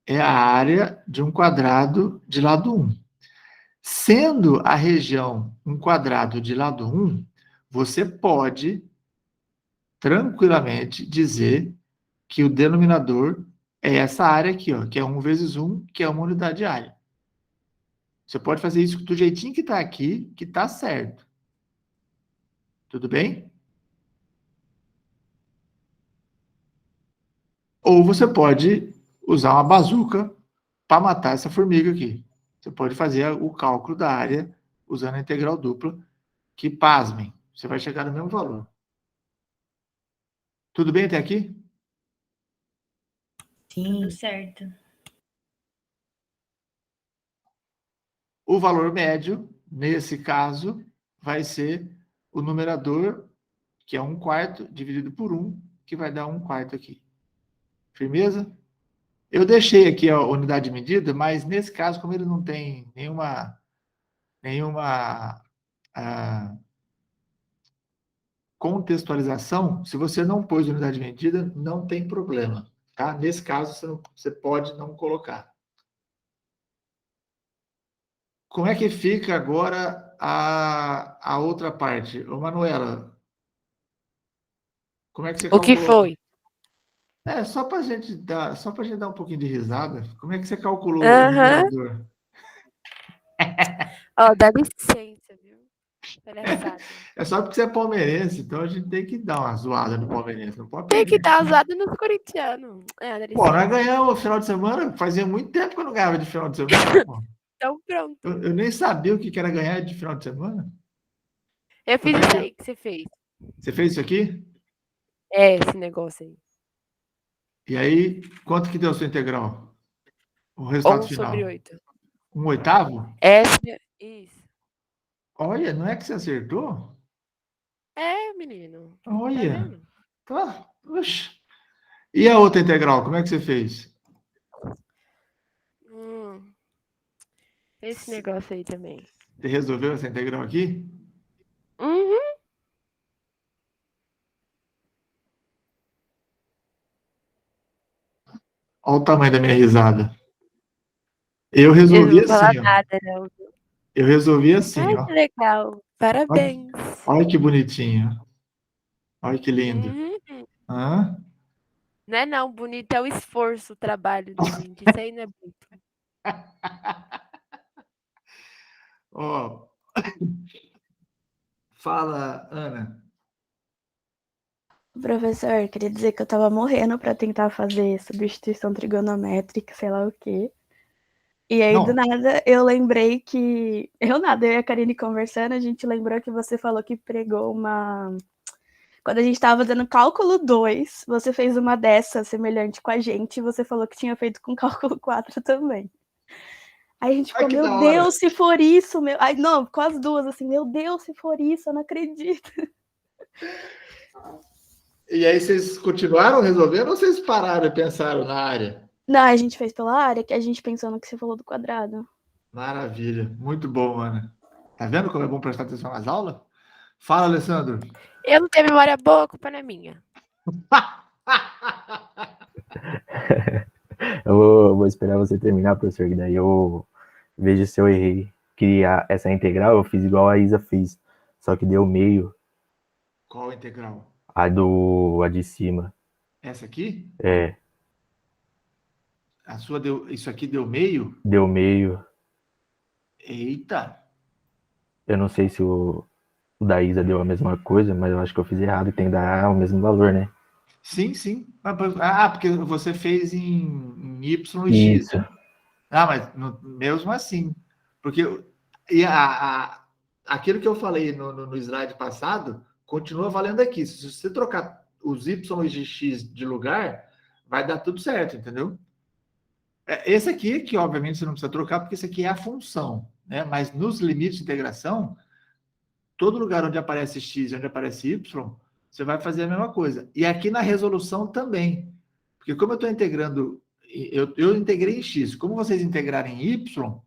É a área de um quadrado de lado 1. Sendo a região um quadrado de lado 1, você pode tranquilamente dizer que o denominador é essa área aqui, ó, que é 1 vezes 1, que é uma unidade de área. Você pode fazer isso do jeitinho que está aqui, que está certo. Tudo bem? Ou você pode usar uma bazuca para matar essa formiga aqui. Você pode fazer o cálculo da área usando a integral dupla, que, pasmem, você vai chegar no mesmo valor. Tudo bem até aqui? Tudo certo. O valor médio, nesse caso, vai ser o numerador, que é 1/4, dividido por 1, que vai dar 1/4 aqui. Firmeza? Eu deixei aqui a unidade de medida, mas nesse caso, como ele não tem nenhuma contextualização, se você não pôs unidade de medida, não tem problema. Tá? Nesse caso, você pode não colocar. Como é que fica agora a outra parte? Ô, Manuela, como é que você calculou? O que foi? Só para gente dar um pouquinho de risada. Como é que você calculou o Aham. numerador? Ó, dá licença, viu? Palhaçada. É só porque você é palmeirense, então a gente tem que dar uma zoada no palmeirense. Não pode Tem que perder. dar usado nos corintianos. Dá Pô, nós licença. ganhamos o final de semana. Fazia muito tempo que eu não ganhava de final de semana. Pô. Então pronto. Eu nem sabia o que era ganhar de final de semana. Eu fiz isso aí que você fez. Você fez isso aqui? Esse negócio aí. E aí, quanto que deu a sua integral? O resultado 1 final? sobre 8. 1/8? Isso. Olha, não é que você acertou? Menino. Olha. Tá vendo? Tá. Oxe. E a outra integral, como é que você fez? Esse negócio aí também. Você resolveu essa integral aqui? Uhum. Olha o tamanho da minha risada. Eu resolvi Eu não vou falar assim, ó. nada, não. Eu resolvi assim, Ai, ó. que legal. Parabéns. Olha que bonitinho. Olha que lindo. Uhum. Hã? Não é não, bonito é o esforço, o trabalho da gente. Isso aí não é bonito. Ó. Fala, Ana. Professor, queria dizer que eu tava morrendo para tentar fazer substituição trigonométrica, sei lá o quê. E aí, do nada, eu lembrei que... Eu e a Karine conversando, a gente lembrou que você falou que pregou uma... Quando a gente tava fazendo cálculo 2, você fez uma dessa semelhante com a gente, e você falou que tinha feito com cálculo 4 também. Aí a gente ficou, meu Deus, se for isso, meu... Aí, não, com as duas, assim, meu Deus, se for isso, eu não acredito. E aí vocês continuaram resolvendo ou vocês pararam e pensaram na área? Não, a gente fez pela área, que a gente pensou no que você falou do quadrado. Maravilha, muito bom, Ana. Tá vendo como é bom prestar atenção nas aulas? Fala, Alessandro. Eu não tenho memória boa, a culpa não é minha. Eu vou esperar você terminar, professor, que daí eu vejo se eu errei. Criar essa integral, eu fiz igual a Isa fez, só que deu meio. Qual integral? A de cima. Essa aqui? É. A sua deu... Isso aqui deu meio? Deu meio. Eita! Eu não sei se o da Isa deu a mesma coisa, mas eu acho que eu fiz errado e tem que dar o mesmo valor, né? Sim, sim. Porque você fez em Y e X. Isso. Mas mesmo assim. Porque aquilo que eu falei no slide passado continua valendo aqui. Se você trocar os Y e X de lugar, vai dar tudo certo, entendeu? Esse aqui, que obviamente você não precisa trocar, porque esse aqui é a função, né? Mas nos limites de integração, todo lugar onde aparece X e onde aparece Y, você vai fazer a mesma coisa. E aqui na resolução também. Porque como eu estou integrando, eu integrei em X. Como vocês integraram em Y,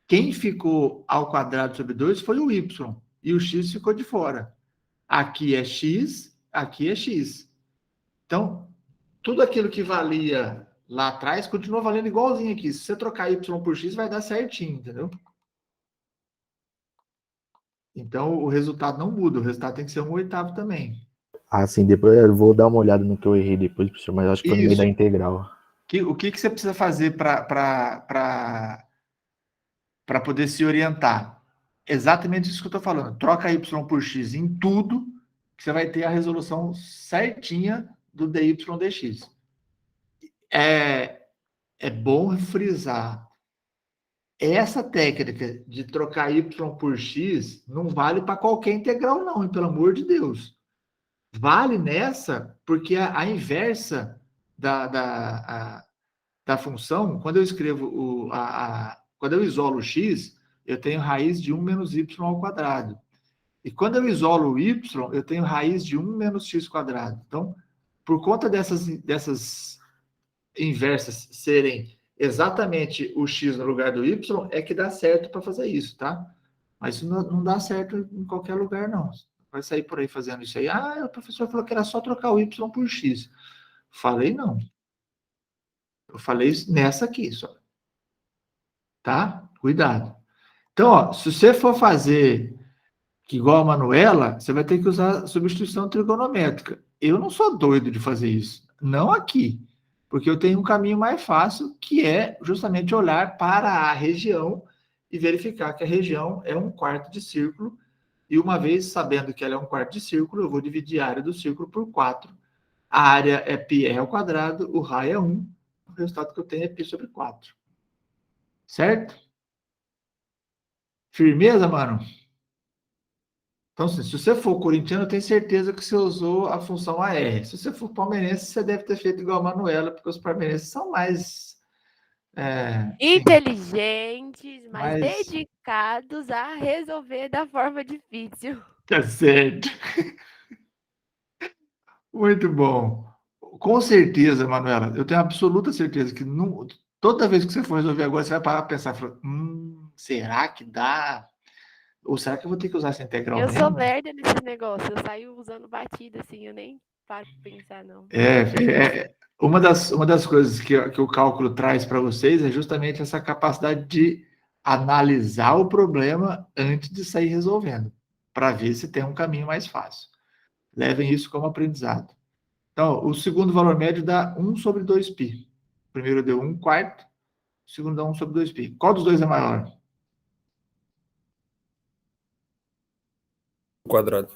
quem ficou ao quadrado sobre 2 foi o Y. E o X ficou de fora. Aqui é X, aqui é X. Então, tudo aquilo que valia lá atrás continua valendo igualzinho aqui. Se você trocar Y por X, vai dar certinho, entendeu? Então, o resultado não muda. O resultado tem que ser 1/8 também. Sim, depois eu vou dar uma olhada no que eu errei depois, professor, mas acho que foi no meio da integral. O que você precisa fazer para poder se orientar? Exatamente isso que eu estou falando. Troca Y por X em tudo, que você vai ter a resolução certinha do dy dx. É bom frisar. Essa técnica de trocar Y por X não vale para qualquer integral, não, pelo amor de Deus. Vale nessa porque a inversa da função, quando eu escrevo quando eu isolo o x, eu tenho raiz de 1 menos y ao quadrado. E quando eu isolo o y, eu tenho raiz de 1 menos x quadrado. Então, por conta dessas inversas serem exatamente o x no lugar do y, é que dá certo para fazer isso, tá? Mas isso não dá certo em qualquer lugar, não. Vai sair por aí fazendo isso aí. O professor falou que era só trocar o y por x. Falei não. Eu falei nessa aqui só. Tá? Cuidado. Então, ó, se você for fazer igual a Manuela, você vai ter que usar substituição trigonométrica. eu não sou doido de fazer isso. Não aqui. Porque eu tenho um caminho mais fácil, que é justamente olhar para a região e verificar que a região é um quarto de círculo. E uma vez sabendo que ela é um quarto de círculo, eu vou dividir a área do círculo por 4. A área é πr ao quadrado, o raio é 1. O resultado que eu tenho é π sobre 4. Certo? Firmeza, mano? Então, se você for corintiano, eu tenho certeza que você usou a função AR. Se você for palmeirense, você deve ter feito igual a Manuela, porque os palmeirenses são mais... inteligentes, mas mais... dedicados a resolver da forma difícil. Tá certo. Muito bom. Com certeza, Manuela, eu tenho absoluta certeza que toda vez que você for resolver agora, você vai parar para pensar, será que dá? Ou será que eu vou ter que usar essa integral Eu mesmo? sou lerda nesse negócio, eu saio usando batida, assim, eu nem paro para pensar, não. Uma das coisas que o cálculo traz para vocês é justamente essa capacidade de analisar o problema antes de sair resolvendo, para ver se tem um caminho mais fácil. Levem isso como aprendizado. Então, o segundo valor médio dá 1 sobre 2π. O primeiro deu 1/4, o segundo dá 1 sobre 2π. Qual dos dois é maior? O quadrado.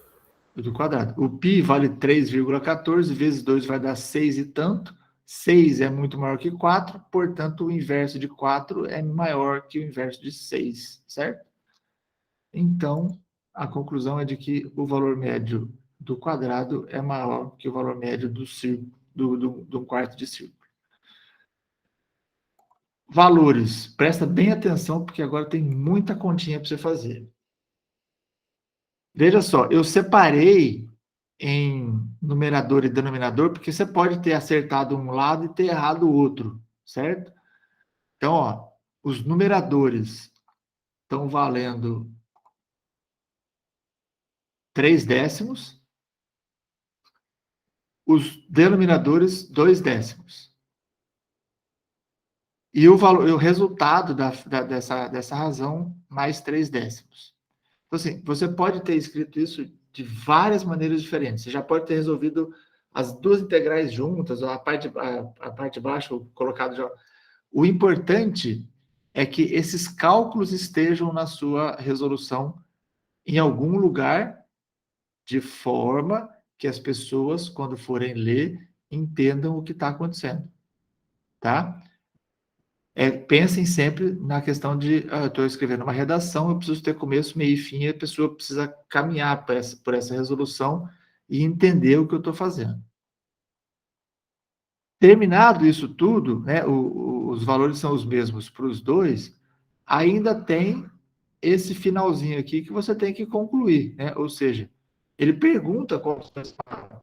O do quadrado. O π vale 3,14, vezes 2 vai dar 6 e tanto. 6 é muito maior que 4, portanto, o inverso de 4 é maior que o inverso de 6, certo? Então, a conclusão é de que o valor médio do quadrado é maior que o valor médio do círculo, do quarto de círculo. Valores. Presta bem atenção, porque agora tem muita continha para você fazer. Veja só, eu separei em numerador e denominador, porque você pode ter acertado um lado e ter errado o outro, certo? Então, ó, os numeradores estão valendo 3 décimos, os denominadores 2 décimos. E o resultado dessa razão, mais 3 décimos. Então, assim, você pode ter escrito isso de várias maneiras diferentes. Você já pode ter resolvido as duas integrais juntas, ou a parte de baixo colocado já. O importante é que esses cálculos estejam na sua resolução em algum lugar, de forma que as pessoas, quando forem ler, entendam o que está acontecendo. Tá? Pensem sempre na questão de, eu estou escrevendo uma redação, eu preciso ter começo, meio e fim, e a pessoa precisa caminhar por essa resolução e entender o que eu estou fazendo. Terminado isso tudo, né, os valores são os mesmos para os dois, ainda tem esse finalzinho aqui que você tem que concluir, né? Ou seja, ele pergunta qual dos dois é maior.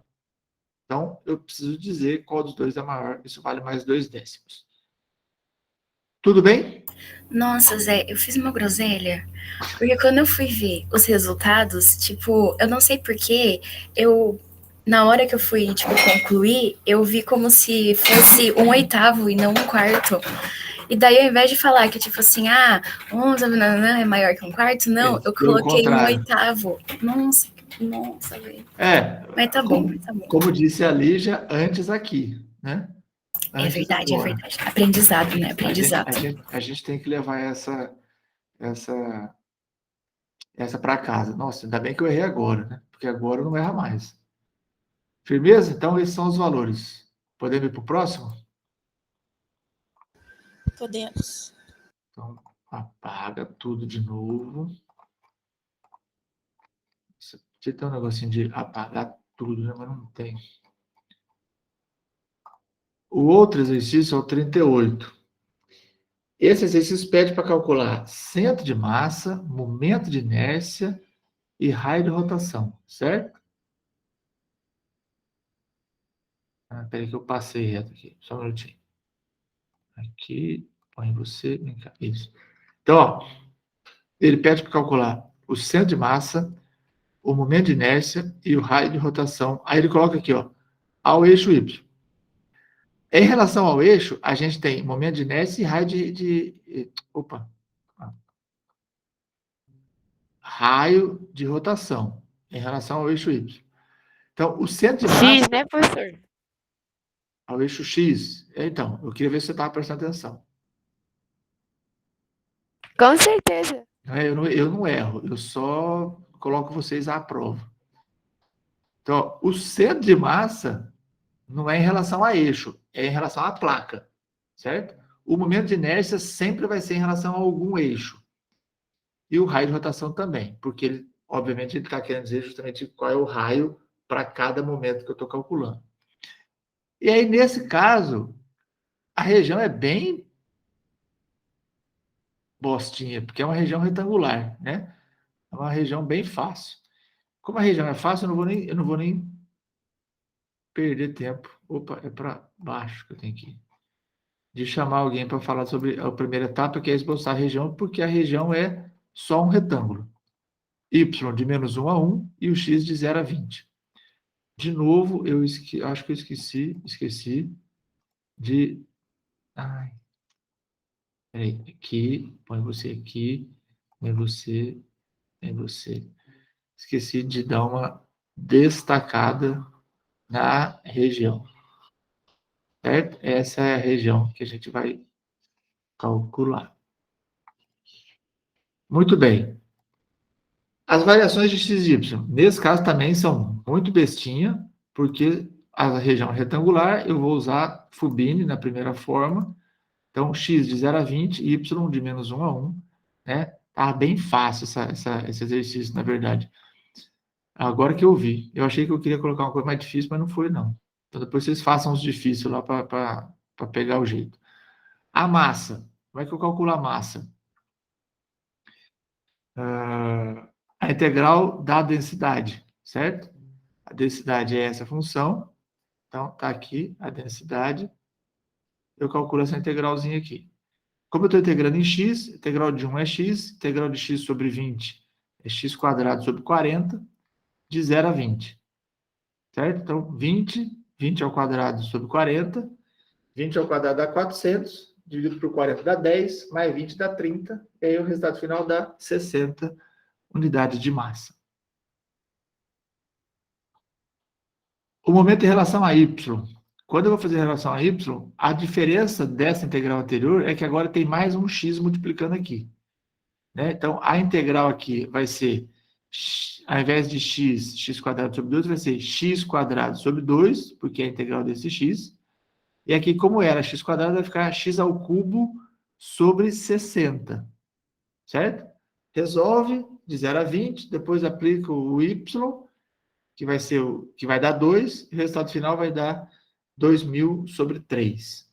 Então, eu preciso dizer qual dos dois é maior, isso vale mais 2 décimos. Tudo bem? Nossa, Zé, eu fiz uma groselha, porque quando eu fui ver os resultados, tipo, eu não sei porquê, na hora que eu fui, tipo, concluir, eu vi como se fosse 1/8 e não 1/4. E daí, ao invés de falar que, tipo assim, 11 é maior que 1/4, não, eu coloquei 1/8. Nossa, velho. Mas tá bom, tá bom. Como disse a Lígia, antes aqui, né? É verdade. Aprendizado, né? Aprendizado. A gente tem que levar essa para casa. Nossa, ainda bem que eu errei agora, né? Porque agora eu não erro mais. Firmeza? Então, esses são os valores. Podemos ir para o próximo? Podemos. Então, apaga tudo de novo. Você tem um negocinho de apagar tudo, né? Mas não tem. O outro exercício é o 38. Esse exercício pede para calcular centro de massa, momento de inércia e raio de rotação, certo? Espera aí que eu passei reto aqui, só um minutinho. Aqui, põe você, vem cá, isso. Então, ó, ele pede para calcular o centro de massa, o momento de inércia e o raio de rotação. Aí ele coloca aqui, ó, ao eixo Y. Em relação ao eixo, a gente tem momento de inércia e raio raio de rotação em relação ao eixo Y. Então, o centro de massa... X, né, professor? Ao eixo X. Então, eu queria ver se você estava prestando atenção. Com certeza. Eu não erro, eu só coloco vocês à prova. Então, o centro de massa não é em relação a eixo, é em relação à placa, certo? O momento de inércia sempre vai ser em relação a algum eixo. E o raio de rotação também, porque, ele, obviamente, ele está querendo dizer justamente qual é o raio para cada momento que eu estou calculando. E aí, nesse caso, a região é bem bostinha, porque é uma região retangular, né? É uma região bem fácil. Como a região é fácil, eu não vou nem perder tempo. Opa, é para baixo que eu tenho que ir. De chamar alguém para falar sobre a primeira etapa, que é esboçar a região, porque a região é só um retângulo. Y de menos 1 a 1 e o X de 0 a 20. De novo, acho que eu esqueci de... Ai, peraí, aqui, põe você aqui, põe você, põe você. Esqueci de dar uma destacada na região. Certo? Essa é a região que a gente vai calcular. Muito bem. As variações de x e y, nesse caso também são muito bestinha, porque a região retangular eu vou usar Fubini na primeira forma. Então, x de 0 a 20, y de menos 1 a 1. Né? Tá bem fácil esse exercício, na verdade. Agora que eu vi. Eu achei que eu queria colocar uma coisa mais difícil, mas não foi, não. Então, depois vocês façam os difíceis lá para pegar o jeito. A massa. Como é que eu calculo a massa? A integral da densidade, certo? A densidade é essa função. Então, está aqui a densidade. Eu calculo essa integralzinha aqui. Como eu estou integrando em x, integral de 1 é x, integral de x sobre 20 é x quadrado sobre 40, de 0 a 20. Certo? Então, 20 ao quadrado sobre 40, 20 ao quadrado dá 400, dividido por 40 dá 10, mais 20 dá 30, e aí o resultado final dá 60 unidades de massa. O momento em relação a y. Quando eu vou fazer em relação a y, a diferença dessa integral anterior é que agora tem mais um x multiplicando aqui. Né? Então, a integral aqui vai ser, ao invés de x quadrado sobre 2, vai ser x quadrado sobre 2, porque é a integral desse x. E aqui, como era x quadrado, vai ficar x ao cubo sobre 60. Certo? Resolve de 0 a 20, depois aplica o y, que vai dar 2, e o resultado final vai dar 2.000 sobre 3.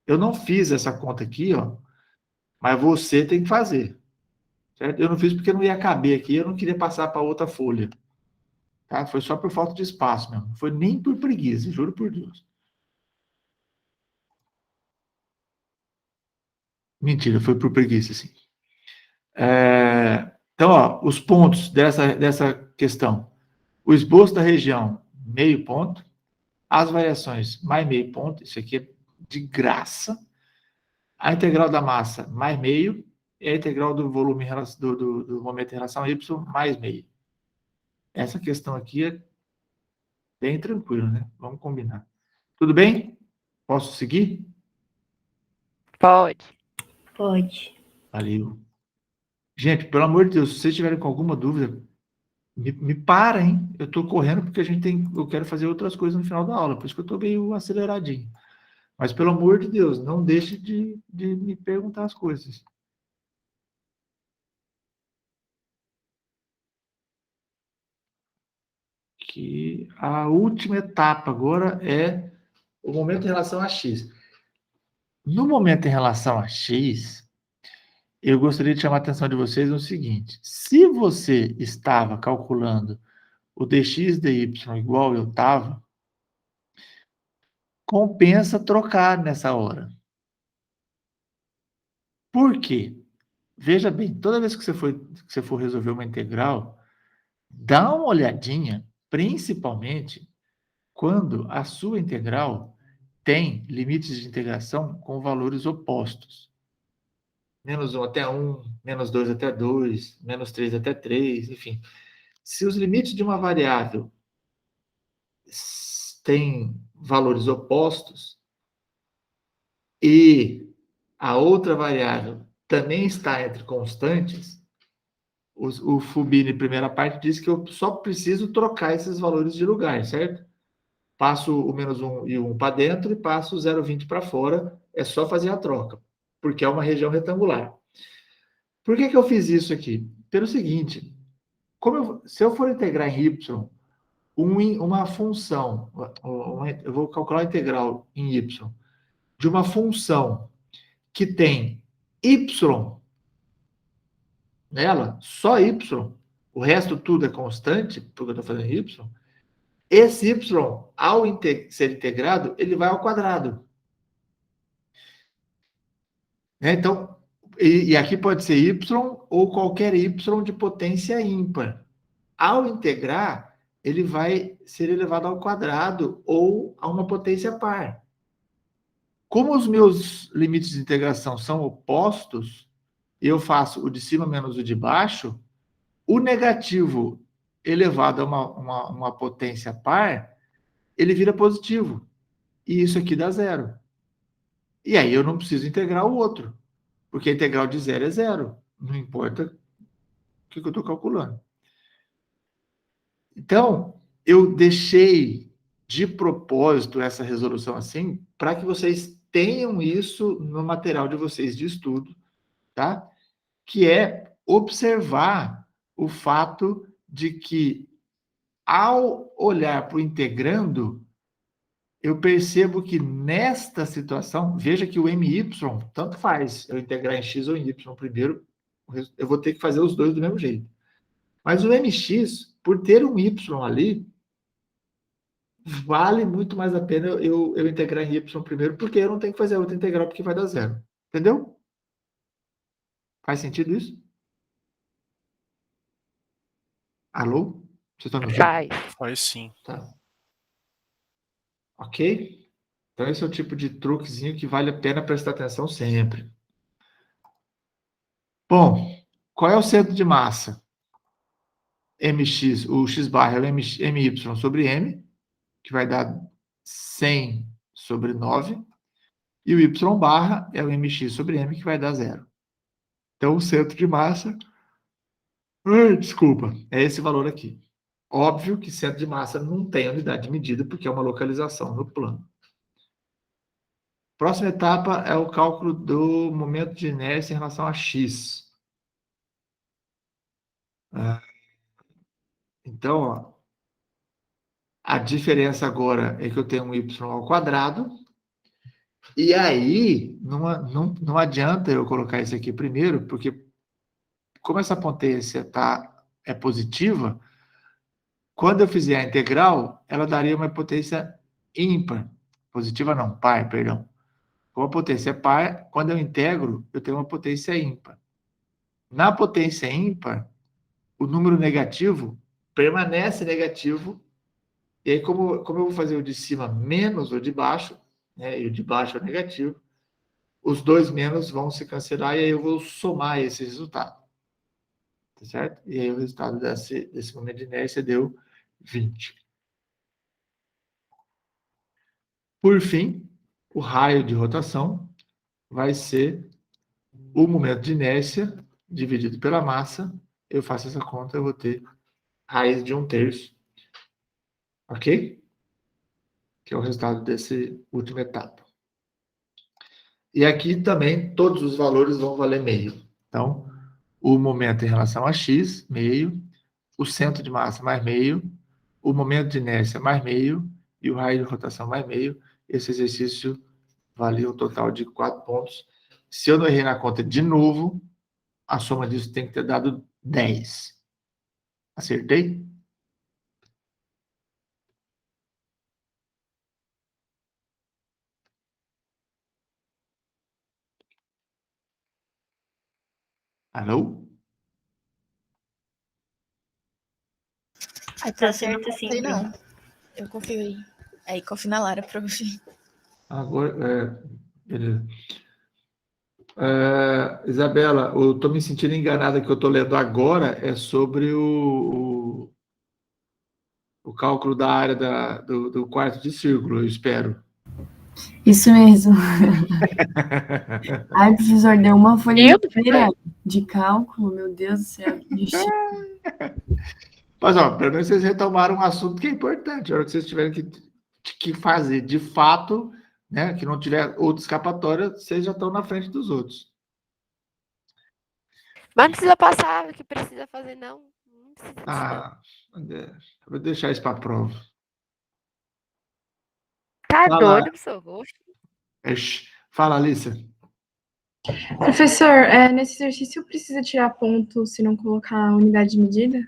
Eu não fiz essa conta aqui, ó, mas você tem que fazer. Certo? Eu não fiz porque não ia caber aqui, eu não queria passar para outra folha. Tá? Foi só por falta de espaço mesmo. Não foi nem por preguiça, juro por Deus. Mentira, foi por preguiça, sim. Então, ó, os pontos dessa questão. O esboço da região, meio ponto. As variações, mais meio ponto. Isso aqui é de graça. A integral da massa, mais meio. E a integral do volume do momento em relação a y, mais meio. Essa questão aqui é bem tranquila, né? Vamos combinar. Tudo bem? Posso seguir? Pode. Pode. Valeu. Gente, pelo amor de Deus, se vocês tiverem com alguma dúvida, me para, hein? Eu estou correndo porque eu quero fazer outras coisas no final da aula, por isso que eu estou meio aceleradinho. Mas, pelo amor de Deus, não deixe de me perguntar as coisas. Que a última etapa agora é o momento em relação a x. No momento em relação a x, eu gostaria de chamar a atenção de vocês no seguinte. Se você estava calculando o dx dy igual eu estava, compensa trocar nessa hora. Por quê? Veja bem, toda vez que você for resolver uma integral, dá uma olhadinha, principalmente quando a sua integral tem limites de integração com valores opostos. Menos 1 até 1, menos 2 até 2, menos 3 até 3, enfim. Se os limites de uma variável tem valores opostos e a outra variável também está entre constantes, o Fubini, primeira parte, diz que eu só preciso trocar esses valores de lugar, certo? Passo o menos 1 e 1 para dentro e passo o 0,20 para fora, é só fazer a troca, porque é uma região retangular. Por que eu fiz isso aqui? Pelo seguinte, se eu for integrar em y uma função, eu vou calcular a integral em y, de uma função que tem y nela, só y, o resto tudo é constante, porque eu estou fazendo y, esse y, ao ser integrado, ele vai ao quadrado. Então, e aqui pode ser y ou qualquer y de potência ímpar. Ao integrar, ele vai ser elevado ao quadrado ou a uma potência par. Como os meus limites de integração são opostos, eu faço o de cima menos o de baixo, o negativo elevado a uma potência par, ele vira positivo. E isso aqui dá zero. E aí eu não preciso integrar o outro, porque a integral de zero é zero. Não importa o que eu estou calculando. Então, eu deixei de propósito essa resolução assim, para que vocês tenham isso no material de vocês de estudo, tá? Que é observar o fato de que, ao olhar para o integrando, eu percebo que nesta situação, veja que o MY, tanto faz eu integrar em X ou em Y primeiro, eu vou ter que fazer os dois do mesmo jeito. Mas o MX, por ter um Y ali, vale muito mais a pena eu integrar em Y primeiro, porque eu não tenho que fazer a outra integral, porque vai dar zero. Entendeu? Faz sentido isso? Alô? Vocês estão me ouvindo? Faz sim. Tá. Ok? Então, esse é o tipo de truquezinho que vale a pena prestar atenção sempre. Bom, qual é o centro de massa? MX, o x barra é o MY sobre M, que vai dar 100 sobre 9, e o Y barra é o MX sobre M, que vai dar 0. Então, o centro de massa, desculpa, é esse valor aqui. Óbvio que centro de massa não tem unidade de medida, porque é uma localização no plano. Próxima etapa é o cálculo do momento de inércia em relação a x. Então, ó, a diferença agora é que eu tenho um y ao quadrado, e aí não adianta eu colocar isso aqui primeiro, porque como essa potência é positiva, quando eu fizer a integral, ela daria uma potência ímpar. Positiva não, par, perdão. Como a potência é par, quando eu integro, eu tenho uma potência ímpar. Na potência ímpar, o número negativo permanece negativo, e aí como eu vou fazer o de cima menos o de baixo, né, e o de baixo é negativo, os dois menos vão se cancelar, e aí eu vou somar esse resultado. Tá certo? E aí o resultado desse momento de inércia deu 20. Por fim, o raio de rotação vai ser o momento de inércia dividido pela massa. Eu faço essa conta, eu vou ter raiz de 1/3. Ok? Que é o resultado dessa última etapa. E aqui também todos os valores vão valer meio. Então, o momento em relação a x, meio, o centro de massa mais meio, o momento de inércia mais meio e o raio de rotação mais meio. Esse exercício valia um total de 4 pontos. Se eu não errei na conta de novo, a soma disso tem que ter dado 10. Acertei? Alô? Aí, tá certo, sim. Não. Eu confio aí. Aí, confio na Lara para ouvir. Agora, beleza. Isabela, eu estou me sentindo enganada que eu estou lendo agora é sobre o o cálculo da área do quarto de círculo, eu espero. Isso mesmo. Ai, professor, deu uma folha inteira de cálculo, meu Deus do céu, que difícil. Mas, ó, pelo menos vocês retomaram um assunto que é importante. A hora que vocês tiverem que fazer de fato, né, que não tiver outra escapatória, vocês já estão na frente dos outros. Mas não precisa passar o que precisa fazer, não. Não precisa disso, não. Vou deixar isso para a prova. Tá Fala. doido, professor? Fala, Alícia. Professor, nesse exercício precisa tirar ponto se não colocar a unidade de medida?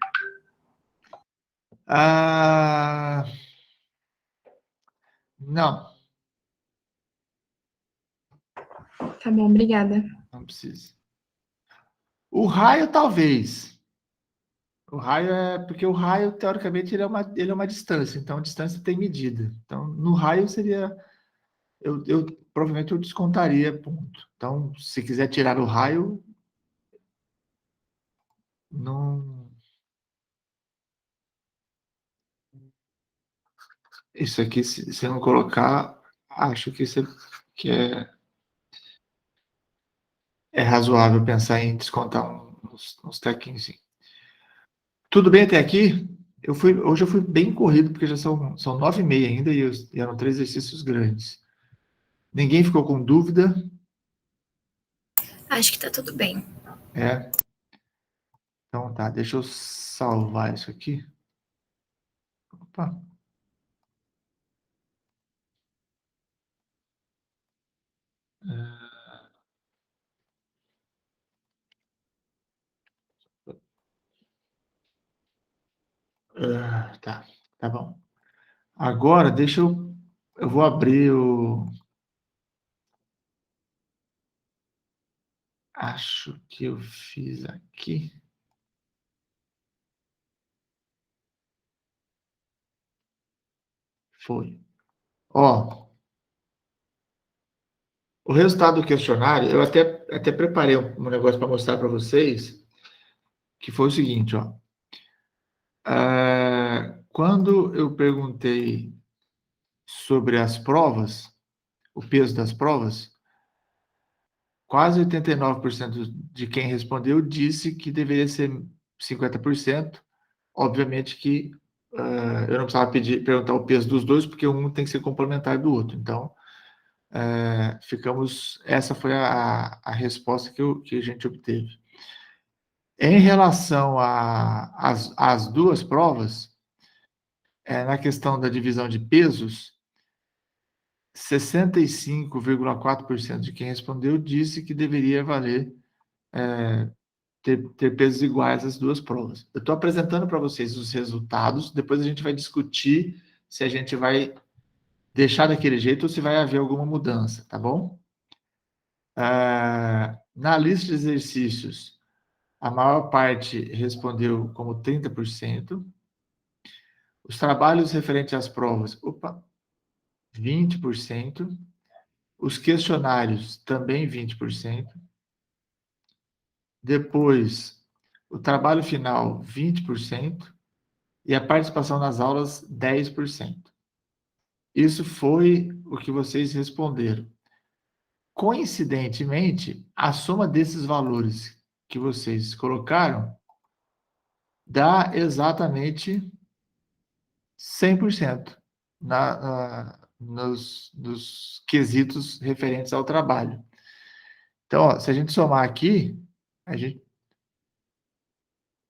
Não. Tá bom, obrigada. Não precisa. O raio, talvez. O raio porque o raio, teoricamente, ele é uma distância. Então, a distância tem medida. Então, no raio seria... provavelmente eu descontaria ponto. Então, se quiser tirar o raio, não... Isso aqui, se não colocar, acho que é razoável pensar em descontar uns tequinhos. Tudo bem até aqui? Hoje eu fui bem corrido, porque já são 9h30 ainda e eram 3 exercícios grandes. Ninguém ficou com dúvida? Acho que tá tudo bem. Então tá, deixa eu salvar isso aqui. Opa. Tá bom. Agora, eu vou abrir o... Acho que eu fiz aqui. Foi. Ó, o resultado do questionário, eu até preparei um negócio para mostrar para vocês, que foi o seguinte, ó. Quando eu perguntei sobre as provas, o peso das provas, quase 89% de quem respondeu disse que deveria ser 50%. Obviamente que eu não precisava perguntar o peso dos dois, porque um tem que ser complementar do outro. Então, essa foi a resposta que a gente obteve. Em relação às duas provas, na questão da divisão de pesos, 65,4% de quem respondeu disse que deveria valer ter pesos iguais às duas provas. Eu estou apresentando para vocês os resultados, depois a gente vai discutir se a gente vai deixar daquele jeito ou se vai haver alguma mudança, tá bom? Na lista de exercícios, a maior parte respondeu como 30%. Os trabalhos referentes às provas, 20%. Os questionários, também 20%. Depois, o trabalho final, 20%. E a participação nas aulas, 10%. Isso foi o que vocês responderam. Coincidentemente, a soma desses valores que vocês colocaram dá exatamente 100% nos quesitos referentes ao trabalho. Então, ó, se a gente somar aqui, a gente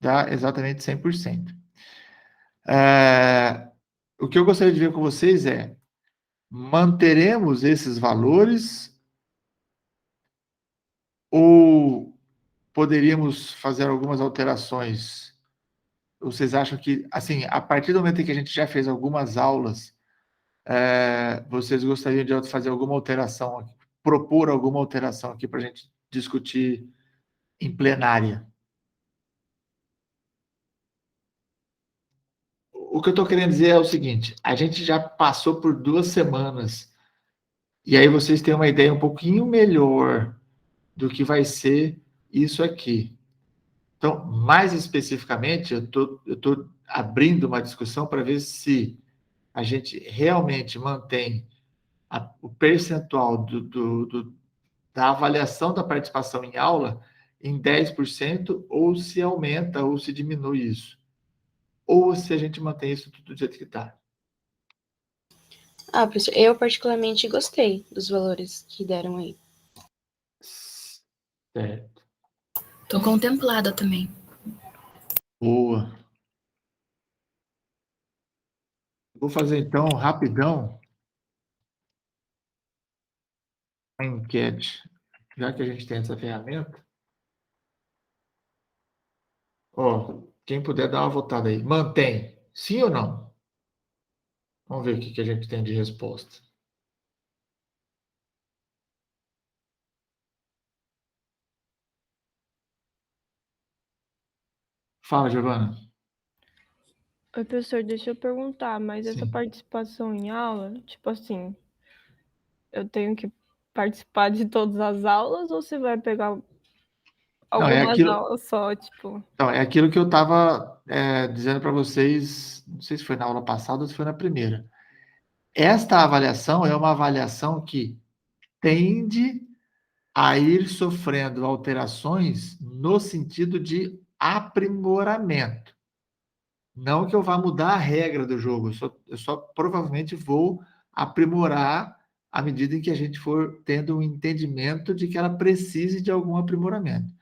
dá exatamente 100%. O que eu gostaria de ver com vocês é: manteremos esses valores ou poderíamos fazer algumas alterações? Vocês acham que, assim, a partir do momento em que a gente já fez algumas aulas, vocês gostariam de fazer alguma alteração, propor alguma alteração aqui para a gente discutir em plenária? O que eu estou querendo dizer é o seguinte: a gente já passou por 2 semanas, e aí vocês têm uma ideia um pouquinho melhor do que vai ser isso aqui. Então, mais especificamente, eu estou abrindo uma discussão para ver se a gente realmente mantém o percentual da avaliação da participação em aula em 10%, ou se aumenta ou se diminui isso. Ou se a gente mantém isso tudo do jeito que está. Professor, eu particularmente gostei dos valores que deram aí. Certo. Tô contemplada também. Boa. Vou fazer, então, rapidão, a enquete, já que a gente tem essa ferramenta. Quem puder dar uma votada aí. Mantém, sim ou não? Vamos ver o que a gente tem de resposta. Fala, Giovana. Oi, professor, deixa eu perguntar, mas essa participação em aula, tipo assim, eu tenho que participar de todas as aulas ou você vai pegar algumas aulas só, tipo? Então, é aquilo que eu estava dizendo para vocês, não sei se foi na aula passada ou se foi na primeira. Esta avaliação é uma avaliação que tende a ir sofrendo alterações no sentido de aprimoramento. Não que eu vá mudar a regra do jogo, eu só provavelmente vou aprimorar à medida em que a gente for tendo um entendimento de que ela precise de algum aprimoramento.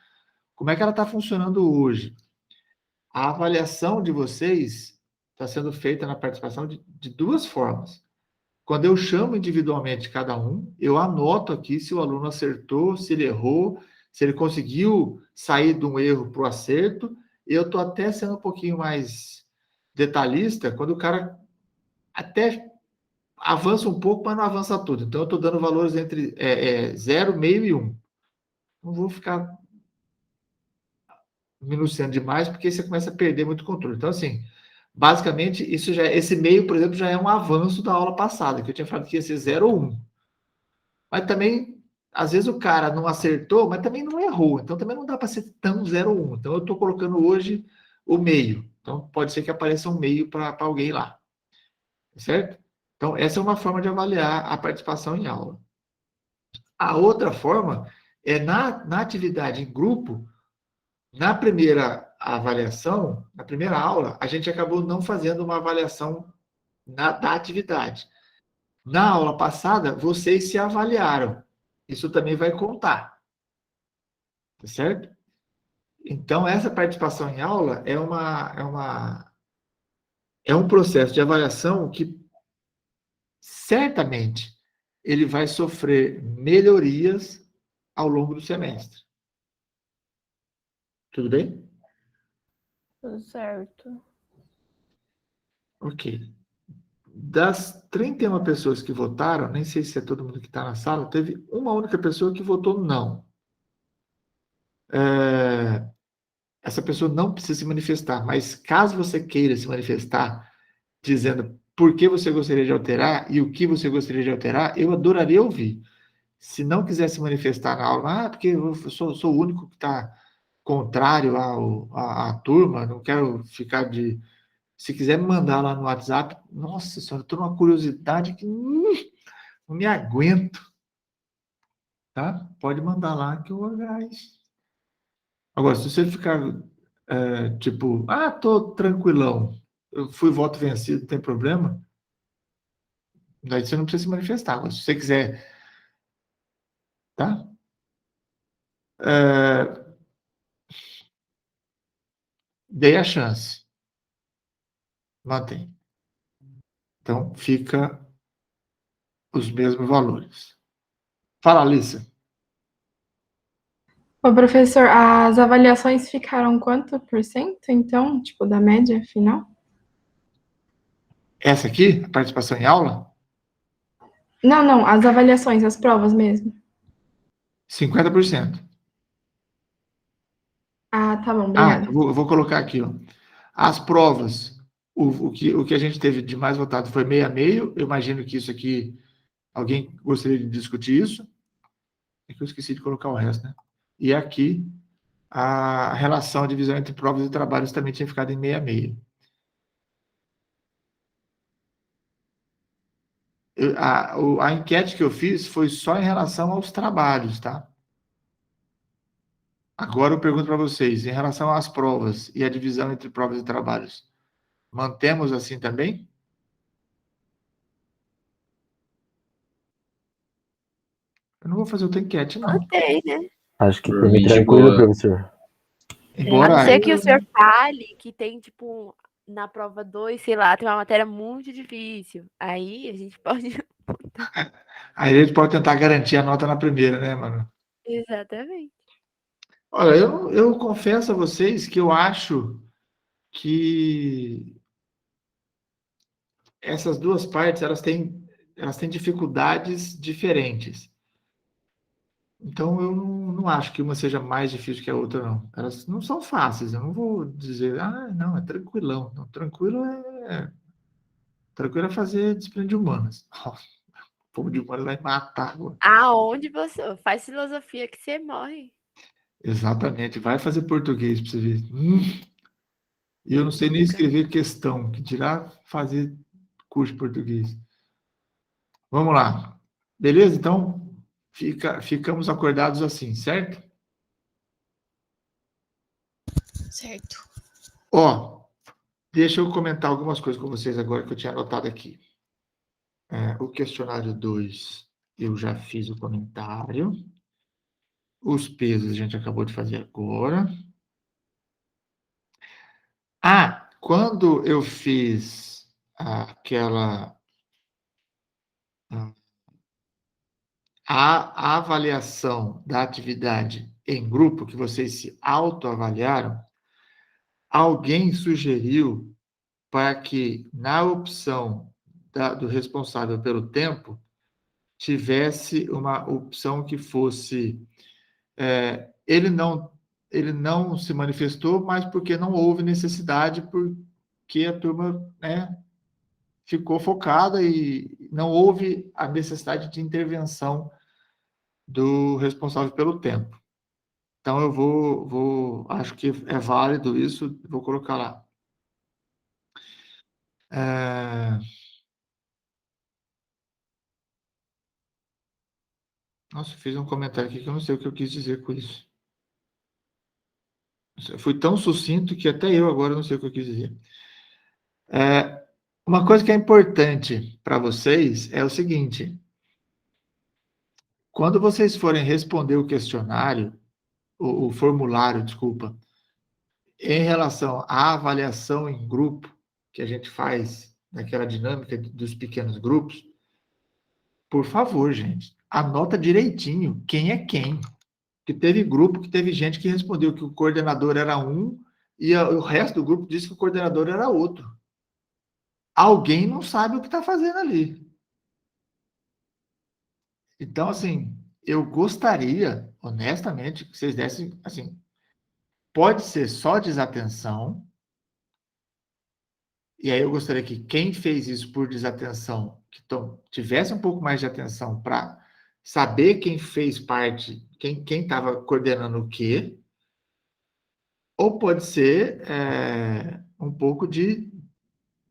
Como é que ela está funcionando hoje? A avaliação de vocês está sendo feita na participação de duas formas. Quando eu chamo individualmente cada um, eu anoto aqui se o aluno acertou, se ele errou, se ele conseguiu sair de um erro para o acerto. Eu estou até sendo um pouquinho mais detalhista, quando o cara até avança um pouco, mas não avança tudo. Então, eu estou dando valores entre 0, meio e 1. Não vou ficar minuciando demais, porque você começa a perder muito controle. Então, assim, basicamente, esse meio, por exemplo, já é um avanço da aula passada, que eu tinha falado que ia ser 0 ou 1. Mas também, às vezes o cara não acertou, mas também não errou. Então, também não dá para ser tão 0 ou 1. Então, eu estou colocando hoje o meio. Então, pode ser que apareça um meio para alguém lá. Certo? Então, essa é uma forma de avaliar a participação em aula. A outra forma é na atividade em grupo. Na primeira avaliação, na primeira aula, a gente acabou não fazendo uma avaliação da atividade. Na aula passada, vocês se avaliaram. Isso também vai contar. Tá certo? Então, essa participação em aula é um processo de avaliação que certamente ele vai sofrer melhorias ao longo do semestre. Tudo bem? Tudo certo. Ok. Das 31 pessoas que votaram, nem sei se é todo mundo que está na sala, teve uma única pessoa que votou não. Essa pessoa não precisa se manifestar, mas caso você queira se manifestar, dizendo por que você gostaria de alterar e o que você gostaria de alterar, eu adoraria ouvir. Se não quiser se manifestar na aula, porque eu sou o único que está contrário à turma, não quero ficar de... Se quiser me mandar lá no WhatsApp, nossa senhora, estou numa curiosidade que não me aguento. Tá? Pode mandar lá que eu agradeço. Agora, se você ficar tipo, tô tranquilão, eu fui voto vencido, não tem problema, daí você não precisa se manifestar. Agora, se você quiser, tá? Dei a chance. Mantém. Então, fica os mesmos valores. Fala, Alissa. Ô, professor, as avaliações ficaram quanto por cento, então, tipo, da média final? Essa aqui, a participação em aula? Não, as avaliações, as provas mesmo. 50%. Tá bom, obrigada. Eu vou colocar aqui, ó. As provas, o que a gente teve de mais votado foi meio a meio. Eu imagino que isso aqui, alguém gostaria de discutir isso. É que eu esqueci de colocar o resto, né? E aqui, a relação, a divisão entre provas e trabalhos também tinha ficado em meio a meio. A enquete que eu fiz foi só em relação aos trabalhos, tá? Agora eu pergunto para vocês, em relação às provas e a divisão entre provas e trabalhos, mantemos assim também? Eu não vou fazer outra enquete, não. Mantém, né? Acho que Por por mim mim, de tranquilo, boa. professor. A Embora não ser que o senhor fale que tem, tipo, na prova 2, sei lá, tem uma matéria muito difícil. Aí a gente pode. aí a gente pode tentar garantir a nota na primeira, né, mano? Exatamente. Olha, eu confesso a vocês que eu acho que essas duas partes elas têm dificuldades diferentes. Então eu não acho que uma seja mais difícil que a outra, não. Elas não são fáceis. Eu não vou dizer, não, é tranquilão. Não, tranquilo é fazer disciplina de humanas. O povo de humanas vai matar agora. Aonde você faz filosofia que você morre. Exatamente. Vai fazer português para você ver. E eu não sei nem escrever questão, que dirá fazer curso de português. Vamos lá. Beleza? Então, ficamos acordados assim, certo? Certo. Ó, deixa eu comentar algumas coisas com vocês agora que eu tinha anotado aqui. O questionário 2, eu já fiz o comentário. Os pesos a gente acabou de fazer agora. Quando eu fiz aquela... a avaliação da atividade em grupo, que vocês se autoavaliaram, alguém sugeriu para que, na opção do responsável pelo tempo, tivesse uma opção que fosse... ele não se manifestou, mas porque não houve necessidade, porque a turma, né, ficou focada e não houve a necessidade de intervenção do responsável pelo tempo. Então, eu acho que é válido isso, vou colocar lá. Nossa, eu fiz um comentário aqui que eu não sei o que eu quis dizer com isso. Eu fui tão sucinto que até eu agora não sei o que eu quis dizer. Uma coisa que é importante para vocês é o seguinte: quando vocês forem responder o questionário, o formulário, desculpa, em relação à avaliação em grupo, que a gente faz naquela dinâmica dos pequenos grupos, por favor, gente, anota direitinho quem é quem. Que teve grupo, que teve gente que respondeu que o coordenador era um e o resto do grupo disse que o coordenador era outro. Alguém não sabe o que está fazendo ali. Então, assim, eu gostaria, honestamente, que vocês dessem, assim, pode ser só desatenção, e aí eu gostaria que quem fez isso por desatenção, que tivesse um pouco mais de atenção para saber quem fez parte, quem estava coordenando o quê, ou pode ser um pouco de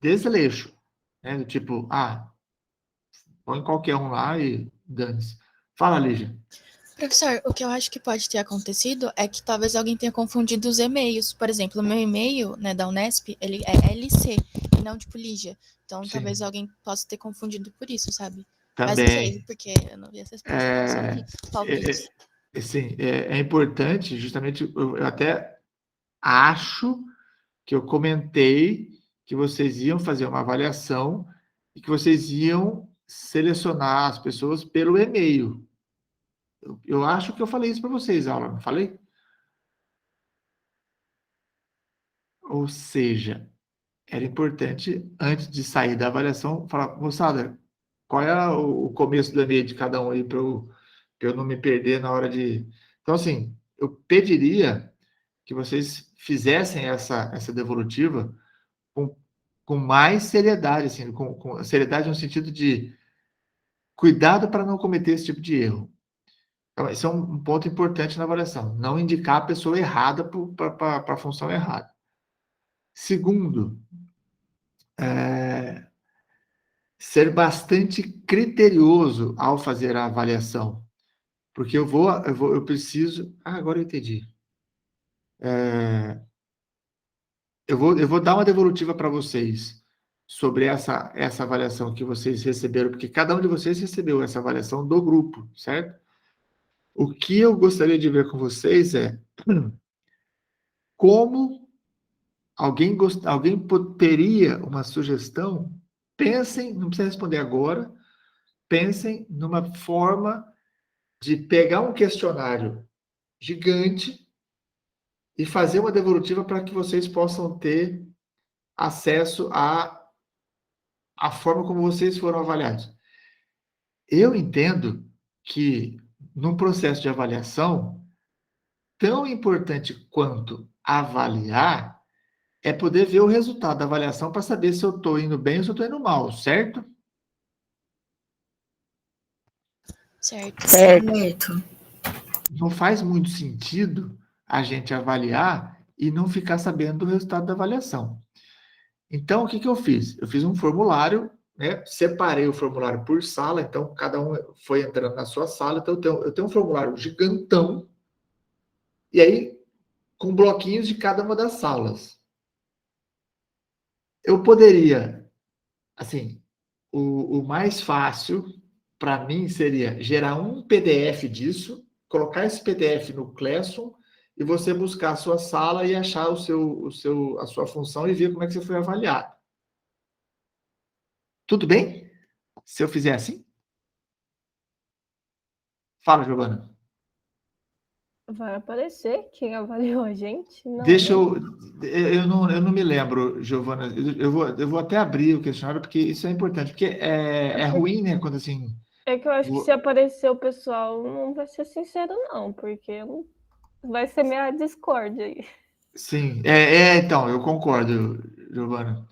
desleixo, né? Do tipo, põe qualquer um lá e dane-se. Fala, Lígia. Professor, o que eu acho que pode ter acontecido é que talvez alguém tenha confundido os e-mails. Por exemplo, o meu e-mail, né, da Unesp, ele é LC, e não tipo Lígia. Então, talvez alguém possa ter confundido por isso, sabe? Também. Mas não sei, porque eu não vi essa resposta. Sim, é importante, justamente, eu até acho que eu comentei que vocês iam fazer uma avaliação e que vocês iam selecionar as pessoas pelo e-mail. Eu acho que eu falei isso para vocês, aula, não falei? Ou seja, era importante, antes de sair da avaliação, falar, moçada, qual é o começo do e-mail de cada um aí para eu não me perder na hora de... Então, assim, eu pediria que vocês fizessem essa devolutiva com mais seriedade, assim, com seriedade no sentido de cuidado para não cometer esse tipo de erro. Então, esse é um ponto importante na avaliação. Não indicar a pessoa errada para a função errada. Segundo, ser bastante criterioso ao fazer a avaliação. Porque eu preciso... agora eu entendi. Eu vou dar uma devolutiva para vocês sobre essa avaliação que vocês receberam, porque cada um de vocês recebeu essa avaliação do grupo, certo? O que eu gostaria de ver com vocês é como alguém teria uma sugestão. Pensem, não precisa responder agora, pensem numa forma de pegar um questionário gigante e fazer uma devolutiva para que vocês possam ter acesso à forma como vocês foram avaliados. Eu entendo que, num processo de avaliação, tão importante quanto avaliar é poder ver o resultado da avaliação para saber se eu estou indo bem ou se eu estou indo mal, certo? Certo. Não faz muito sentido a gente avaliar e não ficar sabendo do resultado da avaliação. Então, o que eu fiz? Eu fiz um formulário, né? Separei o formulário por sala, então cada um foi entrando na sua sala. Então, eu tenho um formulário gigantão, e aí, com bloquinhos de cada uma das salas. Eu poderia, assim, o mais fácil para mim seria gerar um PDF disso, colocar esse PDF no Classroom e você buscar a sua sala e achar a sua função e ver como é que você foi avaliado. Tudo bem? Se eu fizer assim? Fala, Giovana. Vai aparecer quem avaliou a gente? Não, Deixa eu não me lembro, Giovana. Eu vou até abrir o questionário, porque isso é importante. Porque é ruim, né? Quando assim... É que eu acho que se aparecer o pessoal, não vai ser sincero, não. Porque vai ser minha discórdia aí. Sim, então, eu concordo, Giovana.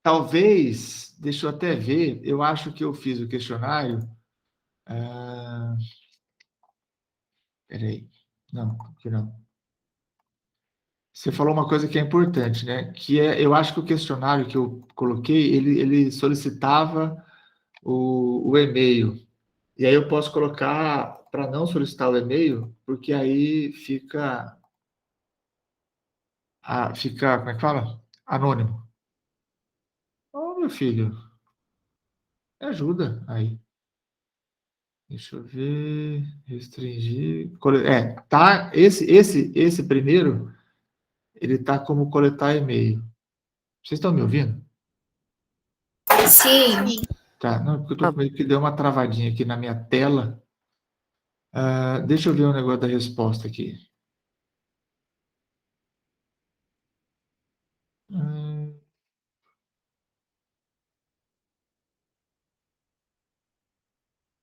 Talvez, deixa eu até ver, eu acho que eu fiz o questionário. Peraí. Não, aqui não. Você falou uma coisa que é importante, né? Que eu acho que o questionário que eu coloquei, ele solicitava o e-mail. E aí eu posso colocar para não solicitar o e-mail, porque aí fica, como é que fala? Anônimo. Ô, meu filho, me ajuda aí. Deixa eu ver, restringir. Tá, esse primeiro, ele tá como coletar e-mail. Vocês estão me ouvindo? Sim. Tá, não, porque eu tô com medo que deu uma travadinha aqui na minha tela. Deixa eu ver o negócio da resposta aqui.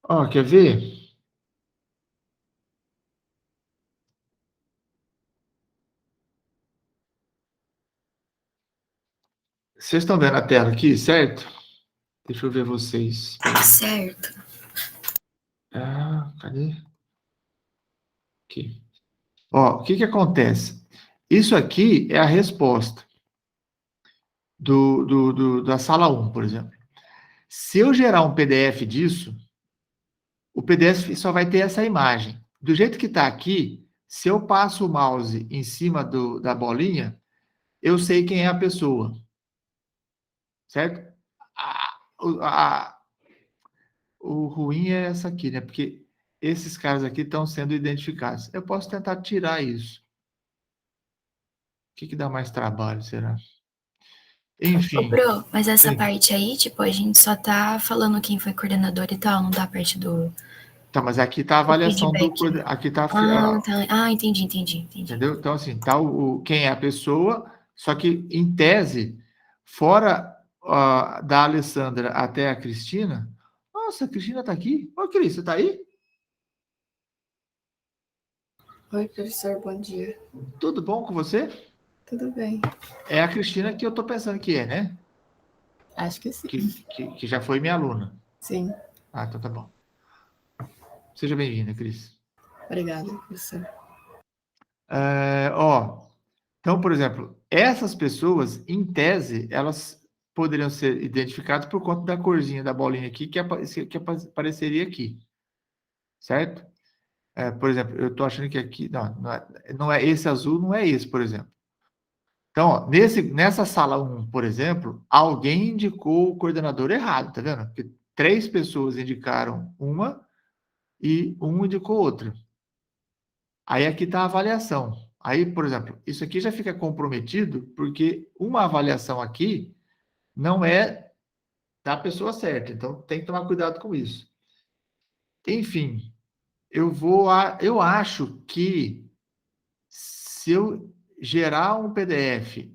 Ó, quer ver? Vocês estão vendo a tela aqui, certo? Deixa eu ver vocês. Certo. Cadê? Aqui. Ó, o que acontece? Isso aqui é a resposta da sala 1, por exemplo. Se eu gerar um PDF disso, o PDF só vai ter essa imagem. Do jeito que está aqui, se eu passo o mouse em cima da bolinha, eu sei quem é a pessoa. Certo? O ruim é essa aqui, né? Porque esses caras aqui estão sendo identificados. Eu posso tentar tirar isso. O que dá mais trabalho, será? Enfim. Ô, Bro, mas essa parte aí, tipo, a gente só tá falando quem foi coordenador e tal, não dá a parte do... Tá, mas aqui tá a avaliação do... Aqui tá entendi. Entendeu? Então, assim, tá quem é a pessoa, só que, em tese, fora da Alessandra até a Cristina... Nossa, a Cristina tá aqui? Ô, Cris, você tá aí? Oi, professor, bom dia. Tudo bom com você? Tudo bem. É a Cristina que eu tô pensando que é, né? Acho que sim. Que já foi minha aluna. Sim. Então tá bom. Seja bem-vinda, Cris. Obrigada, professor. Então, por exemplo, essas pessoas, em tese, elas poderiam ser identificados por conta da corzinha da bolinha aqui que apareceria aqui, certo? Por exemplo, eu estou achando que aqui, não é esse azul, não é esse, por exemplo. Então, ó, nessa sala 1, por exemplo, alguém indicou o coordenador errado, tá vendo? Porque 3 pessoas indicaram uma e um indicou outra. Aí aqui está a avaliação. Aí, por exemplo, isso aqui já fica comprometido porque uma avaliação aqui não é da pessoa certa. Então, tem que tomar cuidado com isso. Enfim, eu acho que se eu gerar um PDF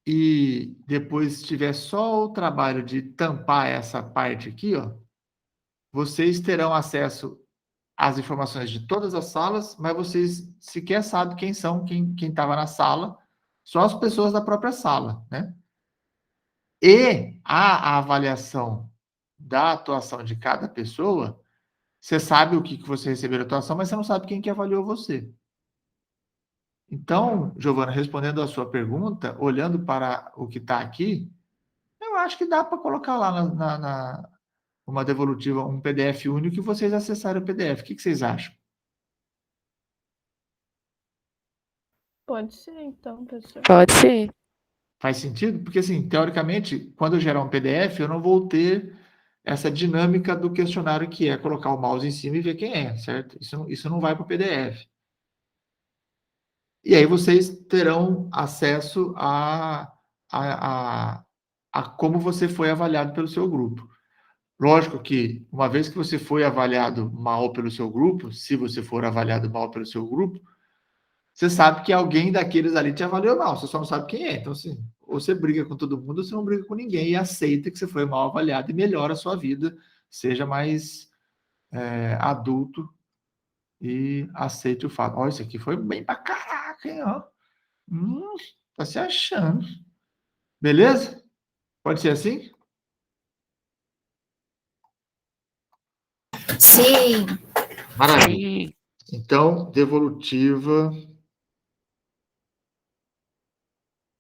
e depois tiver só o trabalho de tampar essa parte aqui, ó, vocês terão acesso às informações de todas as salas, mas vocês sequer sabem quem são, quem estava na sala, só as pessoas da própria sala, né? E a avaliação da atuação de cada pessoa, você sabe o que você recebeu da atuação, mas você não sabe quem que avaliou você. Então, Giovana, respondendo a sua pergunta, olhando para o que está aqui, eu acho que dá para colocar lá uma devolutiva, um PDF único e vocês acessarem o PDF. O que vocês acham? Pode ser, então, professor. Pode ser. Faz sentido? Porque, assim, teoricamente, quando eu gerar um PDF, eu não vou ter essa dinâmica do questionário que é colocar o mouse em cima e ver quem é, certo? Isso não vai para o PDF. E aí vocês terão acesso a como você foi avaliado pelo seu grupo. Lógico que, uma vez que você foi avaliado mal pelo seu grupo, se você for avaliado mal pelo seu grupo, você sabe que alguém daqueles ali te avaliou mal, você só não sabe quem é. Então, assim, ou você briga com todo mundo, ou você não briga com ninguém e aceita que você foi mal avaliado e melhora a sua vida, seja mais adulto e aceite o fato. Ó, isso aqui foi bem pra caraca, hein, ó. Tá se achando. Beleza? Pode ser assim? Sim. Maravilha. Então, devolutiva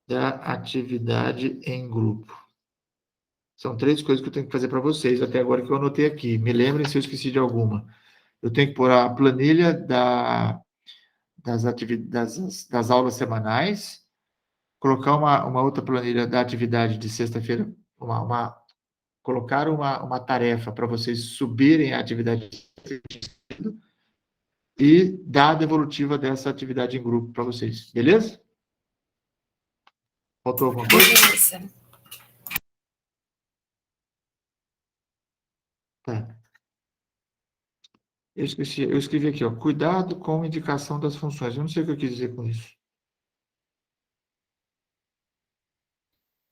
da atividade em grupo. São 3 coisas que eu tenho que fazer para vocês, até agora que eu anotei aqui. Me lembrem se eu esqueci de alguma. Eu tenho que pôr a planilha das aulas semanais, colocar uma outra planilha da atividade de sexta-feira, colocar uma tarefa para vocês subirem a atividade e dar a devolutiva dessa atividade em grupo para vocês. Beleza? Faltou alguma coisa? Beleza. Tá. Eu escrevi aqui, ó, cuidado com a indicação das funções. Eu não sei o que eu quis dizer com isso.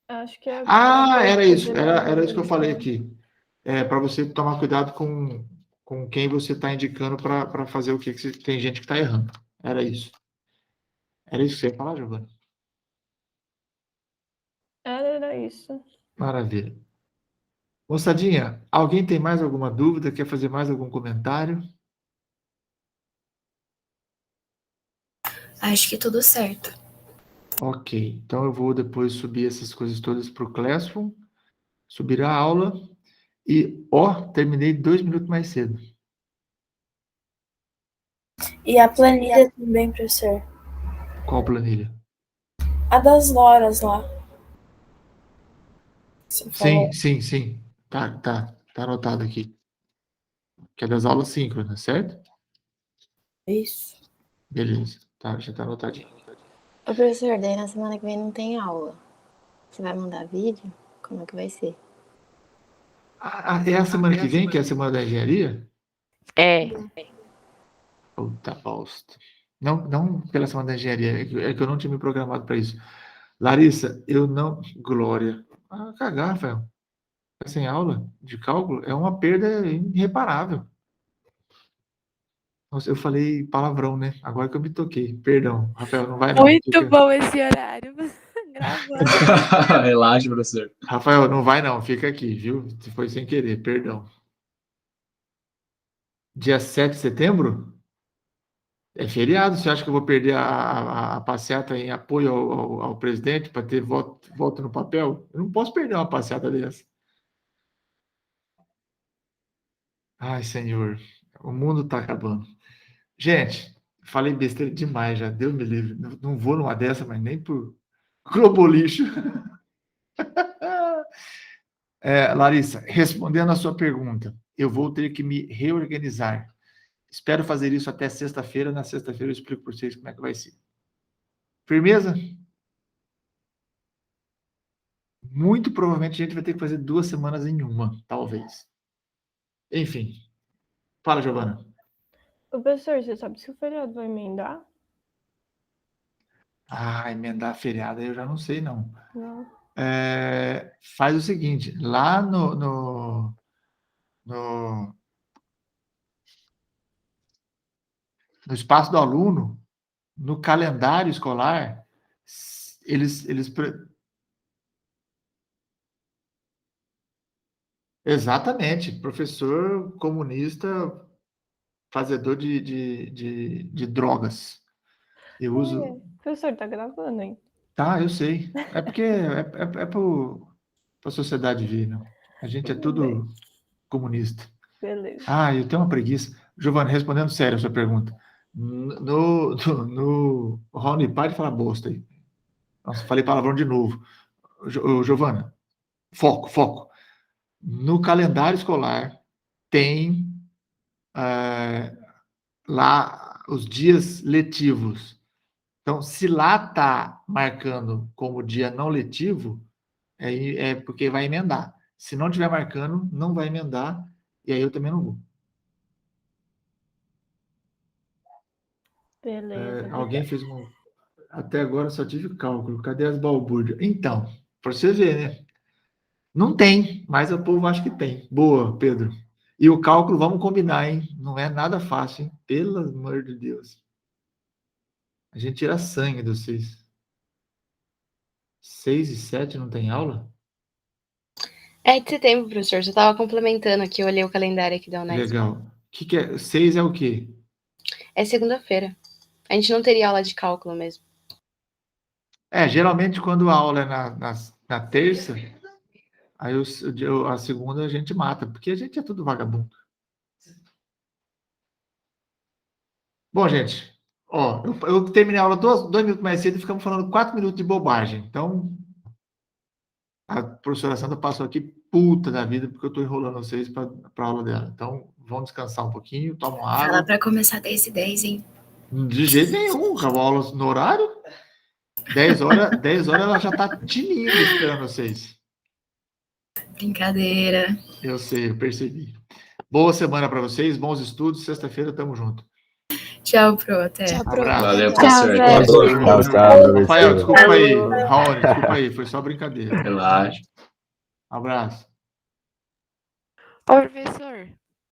Acho que é. Era isso. Era isso que eu falei aqui. Para você tomar cuidado com quem você está indicando para fazer o que tem gente que está errando. Era isso. Era isso que você ia falar, Giovana? Era isso. Maravilha. Moçadinha, alguém tem mais alguma dúvida? Quer fazer mais algum comentário? Acho que tudo certo. Ok, então eu vou depois subir essas coisas todas para o Classroom, subir a aula e, terminei 2 minutos mais cedo. E a planilha também, professor. Qual planilha? A das horas lá. Sim. Tá anotado aqui. Que é das aulas síncronas, certo? Isso. Beleza, já tá anotadinho. Ô, professor, daí na semana que vem não tem aula. Você vai mandar vídeo? Como é que vai ser? É a semana que vem, que é a semana da engenharia? É. Puta bosta. Não pela semana da engenharia, é que eu não tinha me programado para isso. Larissa, eu não... Glória. Cagar, Rafael. Sem aula de cálculo é uma perda irreparável. Nossa, eu falei palavrão, né? Agora que eu me toquei. Perdão, Rafael, não vai não. Muito bom esse horário. Gravando. Relaxa, professor. Rafael, não vai não. Fica aqui, viu? Foi sem querer, perdão. Dia 7 de setembro? É feriado, você acha que eu vou perder a passeata em apoio ao presidente para ter voto no papel? Eu não posso perder uma passeata dessa. Ai, senhor, o mundo está acabando. Gente, falei besteira demais já, Deus me livre. Não vou numa dessa, mas nem por Globo lixo. Larissa, respondendo a sua pergunta, eu vou ter que me reorganizar. Espero fazer isso até sexta-feira. Na sexta-feira eu explico para vocês como é que vai ser. Firmeza? Muito provavelmente a gente vai ter que fazer 2 semanas em uma, talvez. Enfim. Fala, Giovana. Professor, você sabe se o feriado vai emendar? Emendar feriado eu já não sei, não. Não. Faz o seguinte, lá no espaço do aluno, no calendário escolar, eles exatamente, professor comunista, fazedor de drogas. Eu uso... Professor, tá gravando, hein? Tá, eu sei. É porque é para a sociedade vir, não? A gente é tudo comunista. Beleza. Eu tenho uma preguiça. Giovana, respondendo sério a sua pergunta. No Rony, pare de falar bosta aí. Nossa, falei palavrão de novo. Giovana, foco. No calendário escolar tem lá os dias letivos. Então, se lá está marcando como dia não letivo, é porque vai emendar. Se não estiver marcando, não vai emendar, e aí eu também não vou. Beleza. Alguém fez um... Até agora só tive cálculo. Cadê as balbúrdias? Então, para você ver, né? Não tem, mas o povo acha que tem. Boa, Pedro. E o cálculo, vamos combinar, hein? Não é nada fácil, hein? Pelo amor de Deus. A gente tira sangue dos 6. 6 e 7 não tem aula? É de setembro, professor. Você estava complementando aqui, eu olhei o calendário aqui da Unesp. Legal. O que é? 6 é o quê? É segunda-feira. A gente não teria aula de cálculo mesmo. Geralmente quando a aula é na terça, aí a segunda a gente mata, porque a gente é tudo vagabundo. Bom, gente, eu terminei a aula 2 minutos mais cedo e ficamos falando 4 minutos de bobagem. Então, a professora Sandra passou aqui puta da vida, porque eu estou enrolando vocês para a aula dela. Então, vamos descansar um pouquinho, tomam água. Fala para começar 10h10, hein? De jeito nenhum, acabou a aula no horário. 10 horas ela já está tinindo esperando vocês. Brincadeira. Eu sei, eu percebi. Boa semana para vocês, bons estudos. Sexta-feira, tamo junto. Tchau, Pro. Até. Tchau, Pro. Valeu, professor. Tchau, Rafael, desculpa aí. Raoni, desculpa aí. Foi só brincadeira. Relaxa. Abraço. Ô, professor.